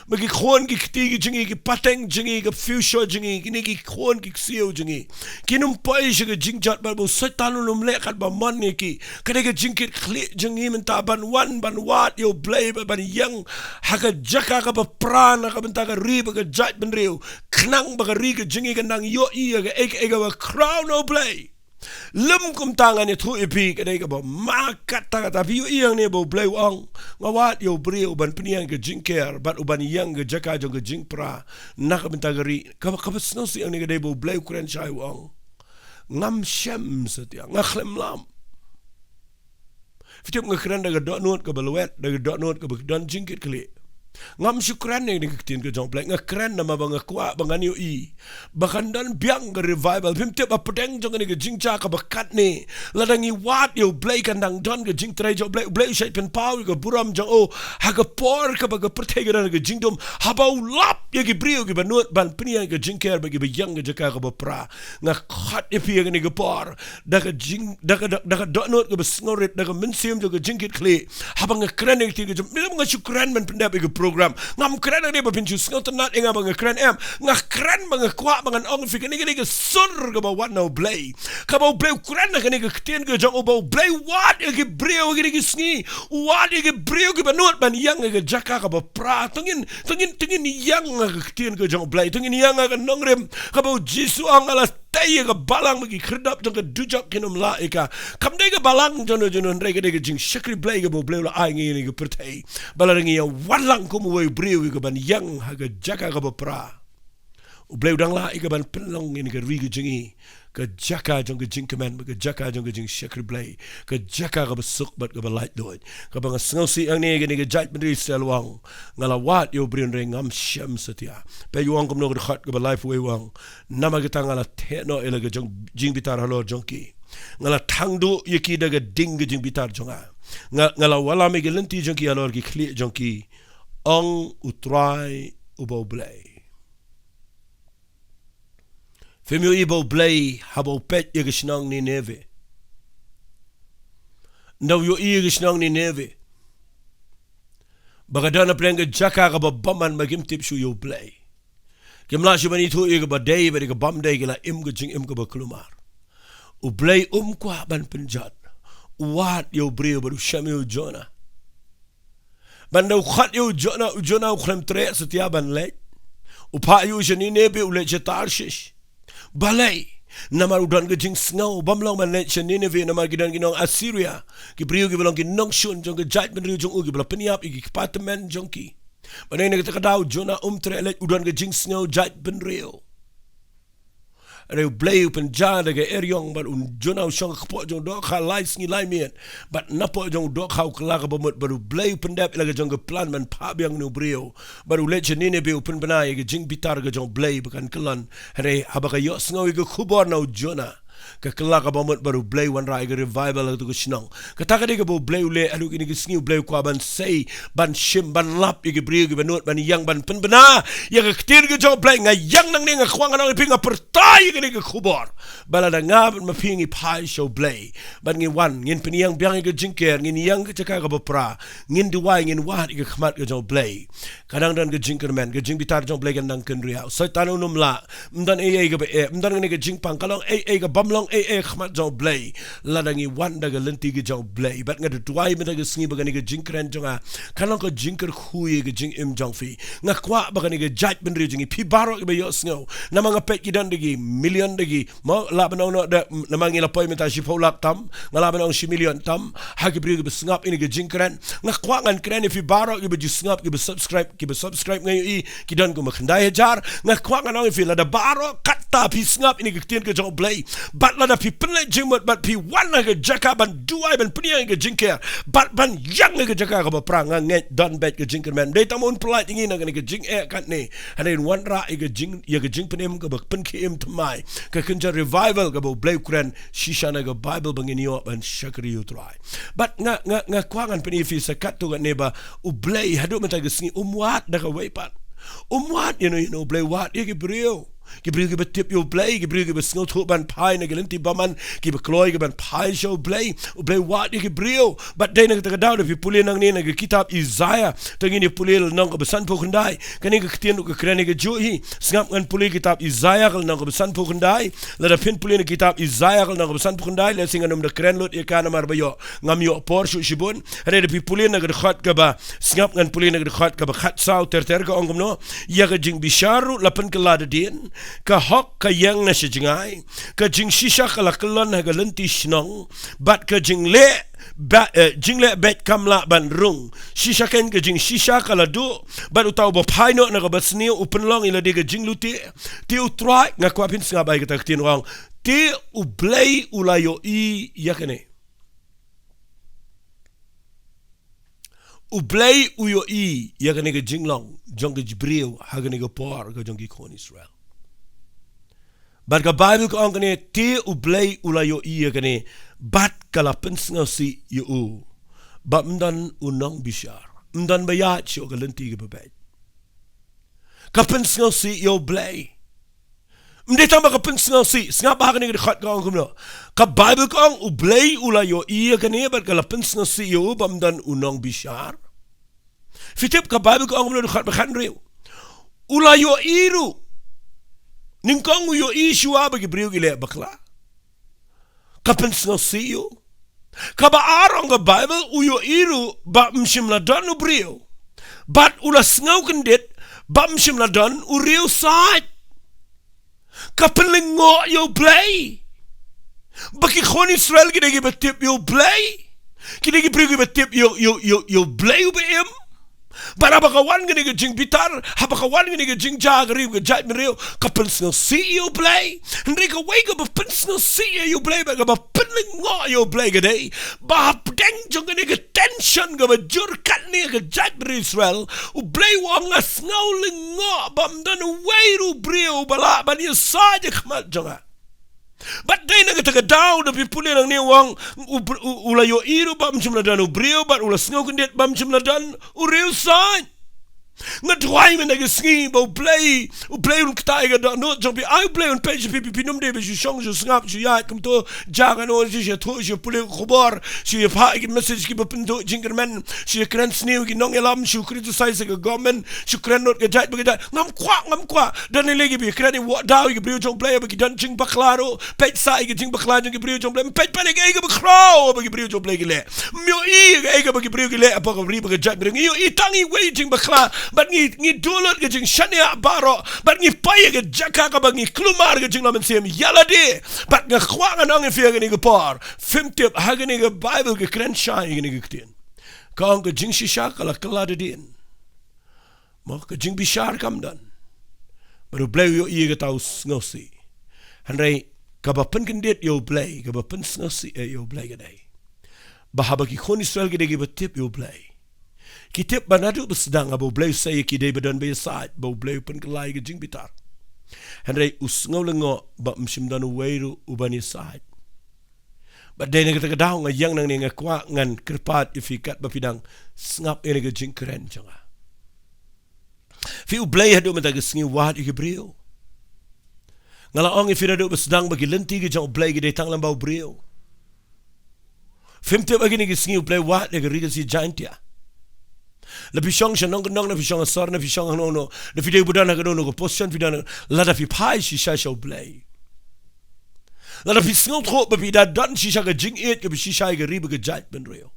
Bagi khon ki kti ki jingi ki pateng jingi ki fuchsia jingi ki ni ki khon ki ksio jingi. Kinum pai shi ka jingjat bal bo setan num le kat ba man ni ki. Kada ka jingkit khli jingi menta ban wat yo Blei ban yang haka jaka ka ba prana ka menta ka ri ba ka jat ben Briew. Knang ba ka ri ka jingi ka nang yo I ka ek ba crown o Blei. Lum kum tangan ni tu ipi kadai ka ba makat ta tapi yang ni bo Blei wang ngawat yo Briew ban peniang ke jingker bat uban yang ke jaka jong ke jingpra nak bentagari ka sno si yang ni kadai bo Blei kren chai wang ngam shem setia ngakhlem lam fitip ngakran daga donut ka balwet daga donut ka don jingkit kli ngam syukran ni kitin ke jong Blei ngakran nama bang kwa bangan yo I bahkan dan biang ke revival pimtip apdeng jong ni ke jingcha ka bakat ni ladangi wat yo Blei kandang don ke jing trai jo Blei shai pen pau ke buram jong o ha ke por ka ba ke pertega ke jingdom habau lap ye ke Briew ke banut ban peniang ke jingker bagi yang ke jaka ka bapra ngakhat ipi ke ni ke por daga jing daga donut ke besngorit daga mensium jo ke jingkit kli habang ngakran ni ke jom milam ngashukran man pendap ke program ngam kran ni ba pinju sngot nat inga bang kran ngakran bang kwa bang ong fi ke ni ke sur ke ba wat no Blei ka ba Blei kran ke ni ke tien ke jong ba Blei wat ke Briew ke ni ke sngi wat ke Briew ke banut ban yang ke jaka ka ba pra tungin yang ke tien ke jong Blei tungin yang ke nongrem ka ba Jisu ang ala tay ka balang bagi kredap jong ke dujak kinum la eka kam dai ke balang jono ndai ke jing shakri Blei ke ba Blei la ai ngi ni ke pertai balarangi ya walang kumuway Briew ke ban yang haga jaka ka ba pra u Blei udang la ika ban penlong ini ke ri ke jingi ke jaka jong ke jing kemen ke jaka jong ke jing shakri Blei ke jaka ka besuk bat ke ba light doit ka bang sngosi ang ni ke jait bendri selwang ngala wat yo Briew reng ngam syam setia pe yuang kom no ke khat ke ba life way wang nama ke tangala te no ele ke jong jing bitar halor jongki ngala thangdu yeki daga ding ke jing bitar jonga ngala wala me ke lenti jongki halor ki khli jongki ong utrai ubo Blei Femio ibo Blei habo pet ye gesnang ni neve ndaw yo I gesnang ni neve bagadana plenga jaka ka baman magim tip shu yo Blei kimla shu bani tu ye ba day ba bam day gila im ge jing im ke ba klumar u Blei kwa ban penjat wat yo Briew baru shamio jona Banda khat yo jona ukhlem tre setia ban le Upayu siya Nineveh ulit siya Tarshish. Balay. Namar udan ke jing snow bamlang manet siya Nineveh namar gidan ginong Assyria. Briew gibalong ginong shun jong gejait benriu jong ugi bala peniap igi kipatamen jongki. Manay nagtakadaw Jonah ulet udan ke jing snow jait benriu. Ada Blei penjara daga eryong bar Jonah usang kapok jong dok halai singi lai miet. Bat napok jong dok hau kelaka bomot baru Blei pendap ilaga jong ke plan man pabiang nu Briew. Baru let je Nineveh pen benai ke jing bitar ke jong Blei bukan kelan. Hari habaka yok sengawi ke kubor nau Jonah. Ke kelaka bomot baru Blei wan rai ke revival tu ke senang. Ketaka dia ke bo Blei ule alu kini ke sengiu Blei kwa ban sei ban shim ban lap ke Briew ke banut ban yang ban pen bena. Ya ke ketir ke jong Blei ngayang nang ni ngakwang nang iping pertai ke ni ke kubor. Bala da ngab mapingi pai show Blei. Ban ngin wan ngin peniang biang ke jingker ngin yang ke cakap ke bopra. Ngin duai ngin wat ke khmat ke jong Blei. Kadang dan ke jingker men ke jing bitar jong Blei kan nang ken riau. Satan unum la mdan ai ke be mdan ni ke jing pang kalong ai ke bamlong khmat jong Blei. Ladangi wan daga lenti ke jong Blei. Bat ngadu duai meda ke sngi bagani ke jingkren jonga. Kalong ke jingker khui ke jing im jong fi. Ngakwa bagani ke jait benri jingi pi baro ke be yo sngo. Nama ngapet kidan degi million degi mau la banau no da nama ngila poi meta si folap tam ngala banau si million tam ha ke Briew ke sngap ini ke jingkren ngakwa ngan kren fi baro ke be sngap ke be subscribe ngai i kidan ko makhandai jar ngakwa ngan fi la da baro kata pi sngap ini ke tien ke jong Blei. Bat la da pi penle jingmot bat pi wan ke jaka ban duai ban penia ke jingker bat ban yang ke jaka ke perang nget don bet ke jingker man dei tamun polite ingin ke jing katne hanin wan ra ke jing ya ke jing penem ke pen ke im tmai ke kenja revival ke bo Blei kren shisha na ke Bible bangin yo ban shakri you try but nga kwangan peni fi sakat tu ne ba u Blei hadu mata ke singi umwat da ke wepat umwat you know Blei wat ye ke Briew ke Briew ke betip yo Blei ke Briew ke besngot ho ban pai na gelenti baman ke bekloi ke ban pai show Blei u Blei wat ye ke Briew but dei na ke daw de pulin nang ni na ke kitab Isaiah tengini pulil nang ke besan pokendai kani ke ketien ke krene ke juhi sngap ngan pulil kitab Isaiah nang ke besan pokendai la da pin pulin kitab Isaiah nang ke besan pokendai le singa num de kren lot ye kana mar bayo ngam yo por shu shibun re de pulin na ke khat ke ba sngap ngan pulin na ke khat ke ba khat sau ter ke ongom no ya ke jing bisharu la pen ke la de din ka hok ka yang na si jingai ka jing shisha ka la kelon ha galenti shnong bat ka jing le bet kamla ban rung shisha ken ke jing shisha ka la du bat utau bo paino na ka basni upen long ila de ke jing luti ti utrai ngakwa pin singa bai ka tin wang ti u Blei ulayo i yakene u Blei uyo i yakene ke jinglong jong ke Briew ha ke por ke jong ke kon Israel. Bat ka Bible ko ang kani ti u Blei ulayo iya kani bat kalapen ngau si yu bat mdan unang bishar mdan bayat siyo kalenti ke babay kapen ngau si yo Blei mde tama kapen ngau si ngap ba kani khat ka ang kumno ka Bible ko ang u Blei ulayo iya kani bat kalapen ngau si yu bat mdan unang bishar fitip ka Bible ko ang kumno khat ba khan riu ulayo iru Ningkong uyo isyu aba ki Briew gile bakla. Kapen sno siyo. Kaba arong ka Bible uyo iru ba mshim la don u Briew. Bat ula sngaw kendit ba mshim la don u Riu side. Kapen lingo yo Blei. Baki kon Israel kinegi batip yo Blei. Kinegi Briew ki batip yo Blei u beim. Bara bakawan gani ke jing bitar, habakawan gani ke jing jagri ke jait meriu, kapen sno si yo Blei. Henry ka wake up pen sno si yo Blei ba ba penling ngo yo Blei gade. Ba Hapdeng jong gani ke tension ga ba jur katne ke jait meriu Israel. U Blei wang nga snowling ngo bam dan weiru Briew bala ba ni saja khmat jonga. But day na kita daw na pipuli ng niwang ulayo iru ba mjumla dan u Briew ba ula sngaw kundit ba mjumla dan u Riu sign. Nga dwai men nage sngi ba u Blei un ktai ga da no jombi ai Blei un page pipi pinum de be shong jo snap jo ya kum to jaga no ji to ji puli khubar ji pa ki message ki bapin to jingerman ji kran sniu ki nong elam shu criticize ga government shu kran not ga jait ba ngam kwa dan legi bi kran ni wa daw ki Briew jong Blei ba ki dan jing baklaro page sai ki jing bakla jong ki Briew jong Blei page pa ga ga bakro ba ki Briew jong Blei ki le myo i ga ba ki Briew ki le apa ga ri ba ga jait ba ngi i tangi waiting bakla bat ngi dulot ke jing shania baro bat ngi paye ke jaka ka bangi klumar ke jing lamen sem yala de bat ngi khwang anang e fiye ke par fimtip hagene ke bible ke kren shai ke ni ktien kang ke jing shisha kala kala de din mo ke jing bishar kam dan baru Blei yo iya ke tau ngosi hanrei kabapen kendit yo Blei kabapen ngosi yo Blei ke dai bahaba ki khon Israel ke dai batip yo Blei kitip banadu bersedang abo Blei saya ki dai badan be side bo Blei pen kelai ke jing bitar hanrei usngau lengo ba msim dan weiru ubani side ba dai ne kata kadau ngayang nang ne ngakwa ngan kerpat ifikat bapidang ngap ene ke Jingkorden changa Fiu Blei hadu mata gesngi wat ke Briew. Ngala ong ifira do besdang bagi lenti ke jang Blei ke detang lambau Briew. Fimte bagi ni gesngi Blei wat ke riga si jantia. Lebih syong shanong kenong na fishong asar na fishong no na fidei budana ke no ko position fidana lada fi pai si sha show Blei. Lada fi sngot ho babi da dan si sha ke jing et ke si sha ke riba ke jait ben Briew.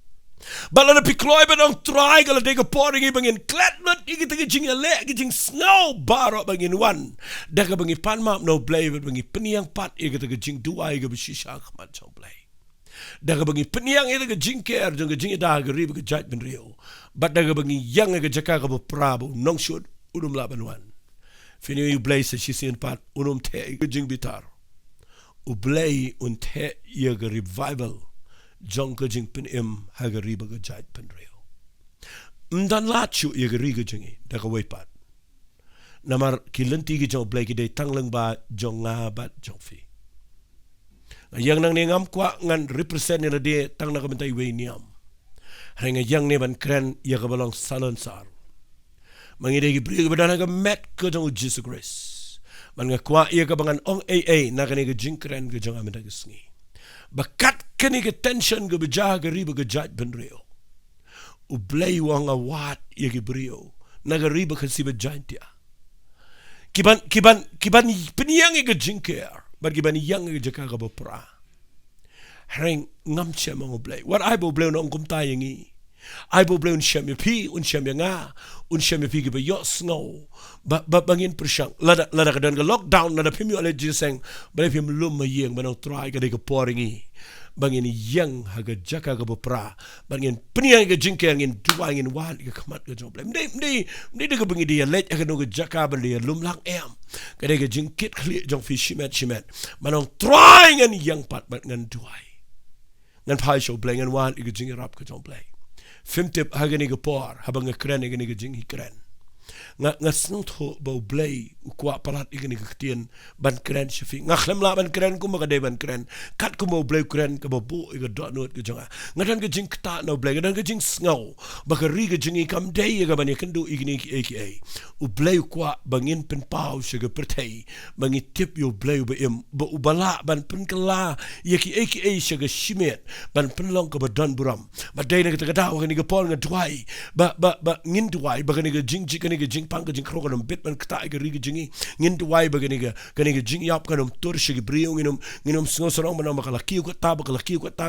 Bala na pikloi ba nang try kala dega poring ibangin klatmat ikita jing ele jing snow baro bangin wan daga bangi panmap no Blei bangi peniang pat ikita jing duai ga bishisha khamat chong Blei daga bangi peniang ita jing ker jong jing da ga rib ga jat ben Rio bat daga bangi yang ga jaka ga prabo nong shud udum la banwan fini yu Blei sa shisian pat unum te ga jing bitar u Blei un te ye ga revival jong ke jing pen haga riba ke jait pen Rio. Mdan lachu ye ke riga jingi daga weipat. Namar ki lenti ke jong Blei ki day tanglang ba jong ngabat jong fi. Yang nang ne ngam kwa ngan represent nila de tang na kamentay wei niam. Hrenga yang ne ban kren ye ke balong salon sar. Mangide ki Briew badana ke met ke jong Jesus Christ. Man nga kwa ye ke bangan ong na kani ke Jingkorden ke jong amenda ke sngi. Bakat kini ke tension ke bejaga riba ke jat ben Rio. U Blei wanga wat ye ke Briew. Naga riba ke si bejat dia. Kiban peniang ke Jingkorden. Bar kiban yang ke jaka ke bapra. Hreng ngam cia mango Blei. Wat ai bo Blei nong kum tayangi. Ai bo Blei un syam ya pi, un syam ya nga. Un syam ya pi ke bayok snow. Bangin persyang. Lada kadan ke lockdown. Lada pimi oleh jiseng. Blei pim lum mayeng. Banang try ke deka poringi. Bangin yang haga jaka ke bapra. Bangin peniang ke Jingkorden. Ngin dua ngin wan ke kamat ke jong Blei. Mdi deka bengi dia let. Akan nunggu jaka ban dia lum lang em. Kadai ke jingkit klik jong fi shimet. Banang try ngin yang pat bat ngan duai. Ngan pai show Blei. Ngan wan ke jingirap ke jong Blei. Fimtip hagani ke por habang ngakren igani ke Jingkorden nga snut ho bau Blei ukwa palat igani ke ktien ban kren shifi nga khlemla ban kren ku maka de ban kren kat ku bau Blei kren ke babu iga dot not ke jonga ngadan ke jing kta no Blei ngadan ke jing sngaw baka ri ke jingi kam dei iga ban kendu igani ke aka u Blei kwa bangin pen pau shiga pertei bangi tip yo Blei ba im ba ubala ban pen kala yaki aka shiga shimet ban pen long ke badan buram ba dei na ke daw ni ke pol nga duai ba ngin duai ba ke jing kani ke jing pang ke jing kroga nom bit ban kta ke ri ke jingi ngin duai ba kani ke jing yap kanom tur shi ke Briew nginom sngosorong ban makala kiu ko ta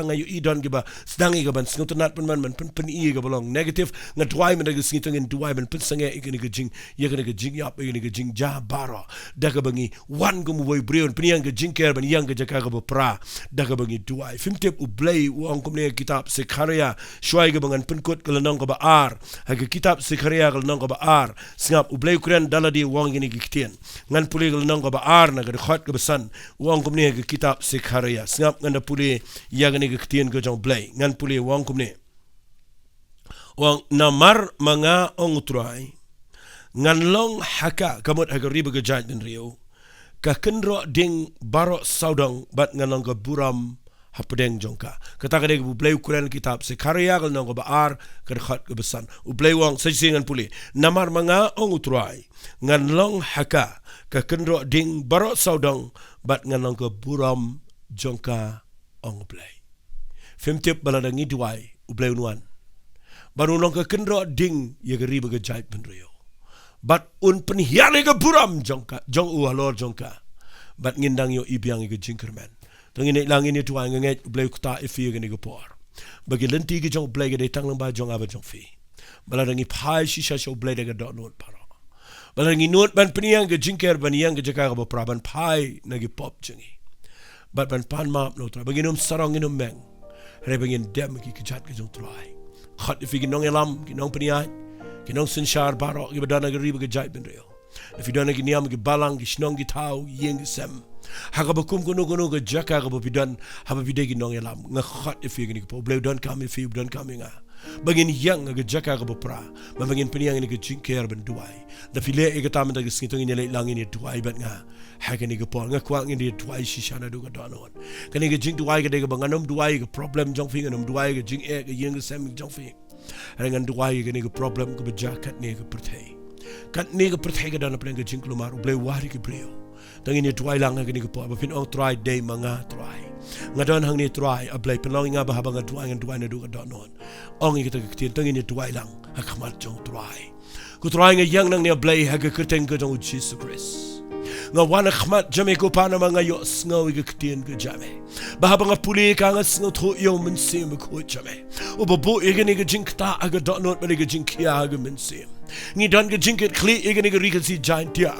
nga yu idon ke ba sedang ke ban sngotonat pen pen i ke bolong negative nga duai men ke ngitong ngin duai ban pen sange ke jing ye ke jing yap ke jing ja baro daga bangi wan gum woi Briew pen yang ke Jingkorden ban yang ke jaka ke pra daga bangi duai fimtip u Blei uang kumne kitab Sekharia shwai ke bangan penkut ke lenong ke baar hage kitab Sekharia ke lenong ke baar singap u Blei kren daladi uang ini ke ktien ngan puli ke lenong ke baar na ke khot ke besan uang kumne ke kitab Sekharia singap ngan puli ya ke ke ktien ke jong Blei ngan puli uang kumne uang namar manga ong utrai ngan long haka kamut hage riba ke jat den Rio ka kenro ding barok saudang bat ngan long ke buram Hapdeng jongka kata kadai ke Blei Kren kitab Sekharia kal nong ke baar ke khat ke besan u Blei wang sesingan puli namar manga ong utrai ngan long haka ka kenro ding barok saudang bat ngan long ke buram jongka ong Blei fimtip baladangi duai u Blei unwan baru long ke kenro ding ye ke riba ke jait ben Rio bat un penhiale ke buram jongka jong u halor jongka bat ngindang yo ibiang ke Jingkorden tengin lang ini tuan nget Blei kta ifi gani ke por bagi lenti ke jong Blei ke tang lang ba jong aba jong fi Balarangi pai shisha show Blei daga dot note paro. Balarangi note ban peniang ke jingker ban yang ke jaka ka bopra ban pai nagi pop jengi. Bat ban pan map no tra baginum sarong inum meng. Re bagin dem ki kejat ke jong try. Khat if ginong elam ginong peniai ginong sinshar baro ki badana ke riba ke jait ben real. If you don't get niam ke balang ki snong ki tau yeng sem. Hagabakum kuno ke jaka ka bopidan hababide ginong elam ngakhat if you ke Blei don't come if you don't coming ah. Bagin yang aga jaka ka bopra bagin peniang ni ke jingker ben duai da file e gata man da singitong ni le lang ni duai bat nga haga ni ke por nga kwang ni duai shishana du ka donon kani ke jing duai ke de banganom duai ke problem jong fing anom duai ke jing e ke yeng sem jong fing rangan duai ke ni ke problem ke bejakat ni ke perthai kat ni ke perthai ke dana pleng ke jing klumar Blei wari ke Briew tangin ni duai lang ke ni ke por ba fin ong try day manga try ngadon hang ni try a Blei penlong nga ba habang duai ngan duai na du ka donon ong kita ketin tangin ni tuai lang hakamat jong tuai ku tuai nga yang nang ni Blei haga kerteng ke jong Jesus Christ nga wana khmat jame ko pana mga yos nga wi ketin ke jame bahaba nga puli ka nga sngo tho yo men sim ko jame o bo ege ni ke jing ta aga donot me ke jing kia aga men sim ngi don ke jing ke kli ege ni ke ri ke si giant ya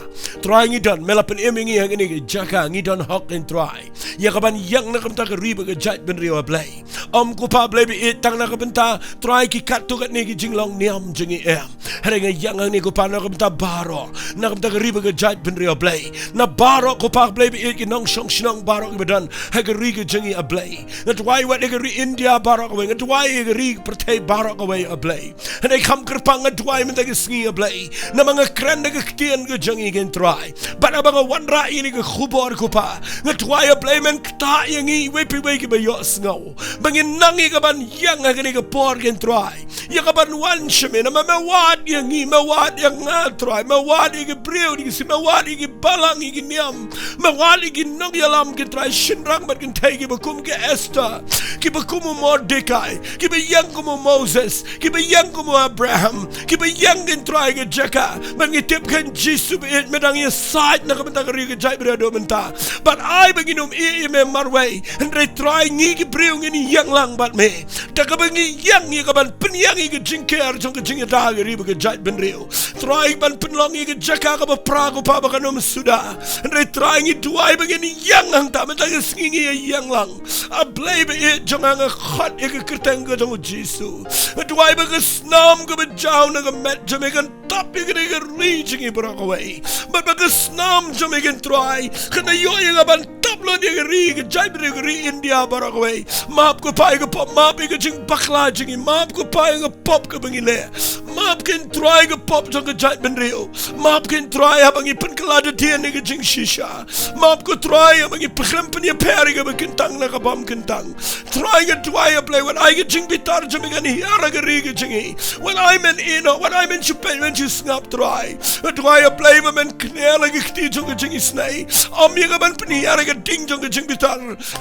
try ngi don melapen emingi ege ni ke jaka ngi don hok and try ya kaban yang na kamta ke riba ke jait ben riwa Blei ko pa Blei bi tang na kabenta try ki kat tu kat ni ki jing long niam jingi em hare nga yang ni ko pa na kabenta baro na kamta ke riba ke jait ben riwa Blei na baro ko pa Blei bi ki nong shong shnong baro ki bedan ha ke ri ke jingi a Blei na why what ke ri India baro ko nga why ke ri pertai baro ko a Blei hare kam kerpang nga why men ke sngi a Blei na mga kren na ke tien ke jingi gen try bana banga wanra ini ke khubor ko pa nga why a Blei men ta yangi wepi weki ba yo sngo bangin nangi ka ban yang ha ke por gen try ya ka ban wan shme na ma wad yangi ma wad yang nga try ma wad ke Briew ni si ma wad ke balang ki niam ma wad ki nong yalam ke try shinrang bat ken tai ki bakum ke Esther ki bakum Mordecai ki ba yang ko Moses ki ba yang ko Abraham ki ba yang gen try ke jaka bangi tip kan Jesus it medang ya side na ka menta ri ke jai bre do menta but I baginum e me marway and they try ngi ki Briew ngi yang lang bat me ta ka bangi yang ni ka ban penyang ke jingker jong ke jing da ke ri ke jai ben Briew try ban penlong ke jaka ka ba pra ko pa ba kanum suda and they try ngi duai bagini yang hang ta menta ke sngi yang lang a Blei be it jong ang khat e ke kerteng ke jong Jesus duai ba ke snam ke ba jaw na ke met Jamaican top ke ke ri jingi bra ko wei ba ke snam Jamaican try kana yo ye ban top lo de ke ri ke jai bre ke ri India bra ko wei map ko pa ke pop map ke jing bakla jingi map ko pa ke pop ke bangi le map ken try ke pop jong ke jai ben Briew map ken try abangi pen kelade tien ke jing shisha map ko try abangi peklempen ye per ke bekentang na ka bam kentang try ke try Blei when I get jing bitar jamigan hiara ke ri ke jingi when I'm in chupen when you snap try Blei men knela ke kti jong ke jingi snai am ye ke ban pen hiara ke ding jong ke jing bitar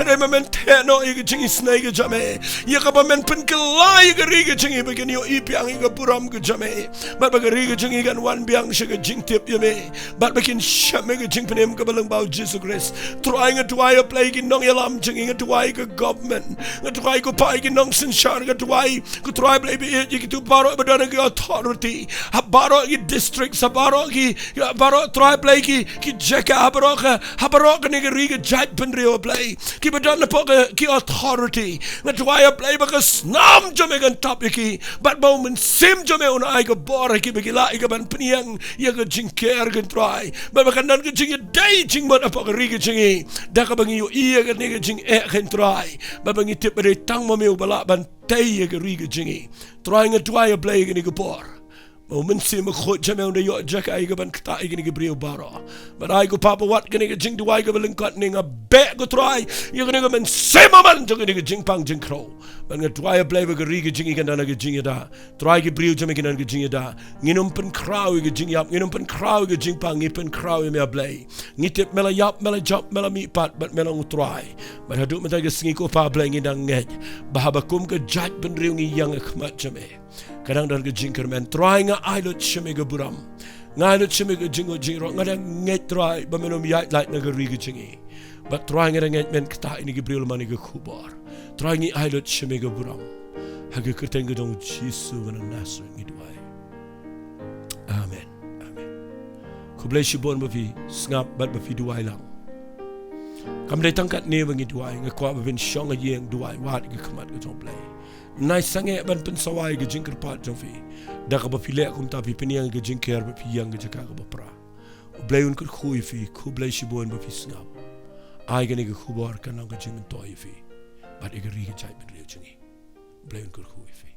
re men teno ke jingi snai ke jame ye ke ban pen kelai ke ri ke jingi begen yo ipiang ke puram ke jame bat ba ke ri ke jingi kan wan biang she ke jing tip ye me bat bakin shame ke jing penem ke balang bau Jesus Christ trying to why a Blei ke nong yalam jingi ke why ke government ke why ko pai ke nong sinshar ke why ko try Blei be ye ke tu baro badana ke authority ha baro ke districts ha baro try Blei ki jeka ha baro ke ne ke ri ke jait ben Briew Blei ki badana po ke authority ke why a Blei ba ke snam jome kan top ki bat bau men sim jome un ai ke bor ki be la ke ban peniang ye ke jingker ke try ba kan nan ke jing dai jing bat apa ke ri ke jingi da ka bangi yo ie ke ne ke jing e ken try ba bangi tip re tang mo meu bala ban tai ye ke ri ke jingi try nga try a Blei ke ne ke bor Moment sim khot jame on yo jaka ai ke ban kta ai ke Briew baro but ai ko papa wat ke ne ke jing duai ke beleng kat ne nga be ko try ye ke ne ke men sema man jo ke ne ke jing pang jing kro ban nga try a Blei ke ri ke jingi kan na ke jing da try ke Briew jame ke nan ke jing da nginum pen kraw ke jing yap nginum pen kraw ke jing pang ngi pen kraw me a Blei ngitip mela yap mela jop mela mi pat but mela try but hadu meta ke sngi ko pa Blei ngi dang nget bahabakum ke jat ben Briew ngi yang khmat jame kadang dar ke jingker men try nga ailot sheme ke buram nga ailot sheme ke jingo jingro nga dang nget try ba menom yait light na ke ri ke jingi but try nga nget men kta ini ke Briew mani ke khubar try ngi ailot sheme ke buram ha ke kerteng ke dong Jesus na nasr ngi duai ku Blei shibon ba fi snap bat ba fi duai lang kam dai tangkat ne bangi duai ngakwa ba bin shong a yeng duai wat ge khamat ge jong Blei nai sange ban pen sawai ge jingkerpat jong fi da ka ba fi le kum ta fi peniang ge jingker ba fi yang ge jaka ga ba pra Blei un kur khui fi ku Blei shibon ba fi snap ai ge ne ge khubor kan ge jing toi fi bat ge ri ge chai ben rio chingi Blei un kur khui fi